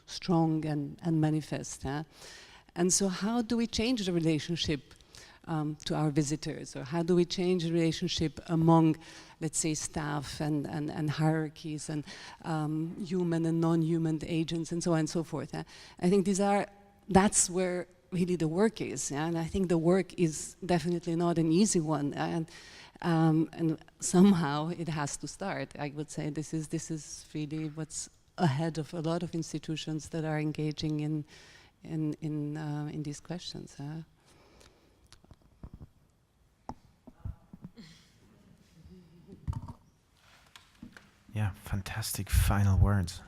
strong and manifest. And so how do we change the relationship to our visitors, or how do we change the relationship among, let's say, staff and hierarchies and human and non-human agents and so on and so forth? I think that's where really the work is, and I think the work is definitely not an easy one, and somehow it has to start. I would say this is really what's ahead of a lot of institutions that are engaging in these questions.
Yeah, fantastic final words.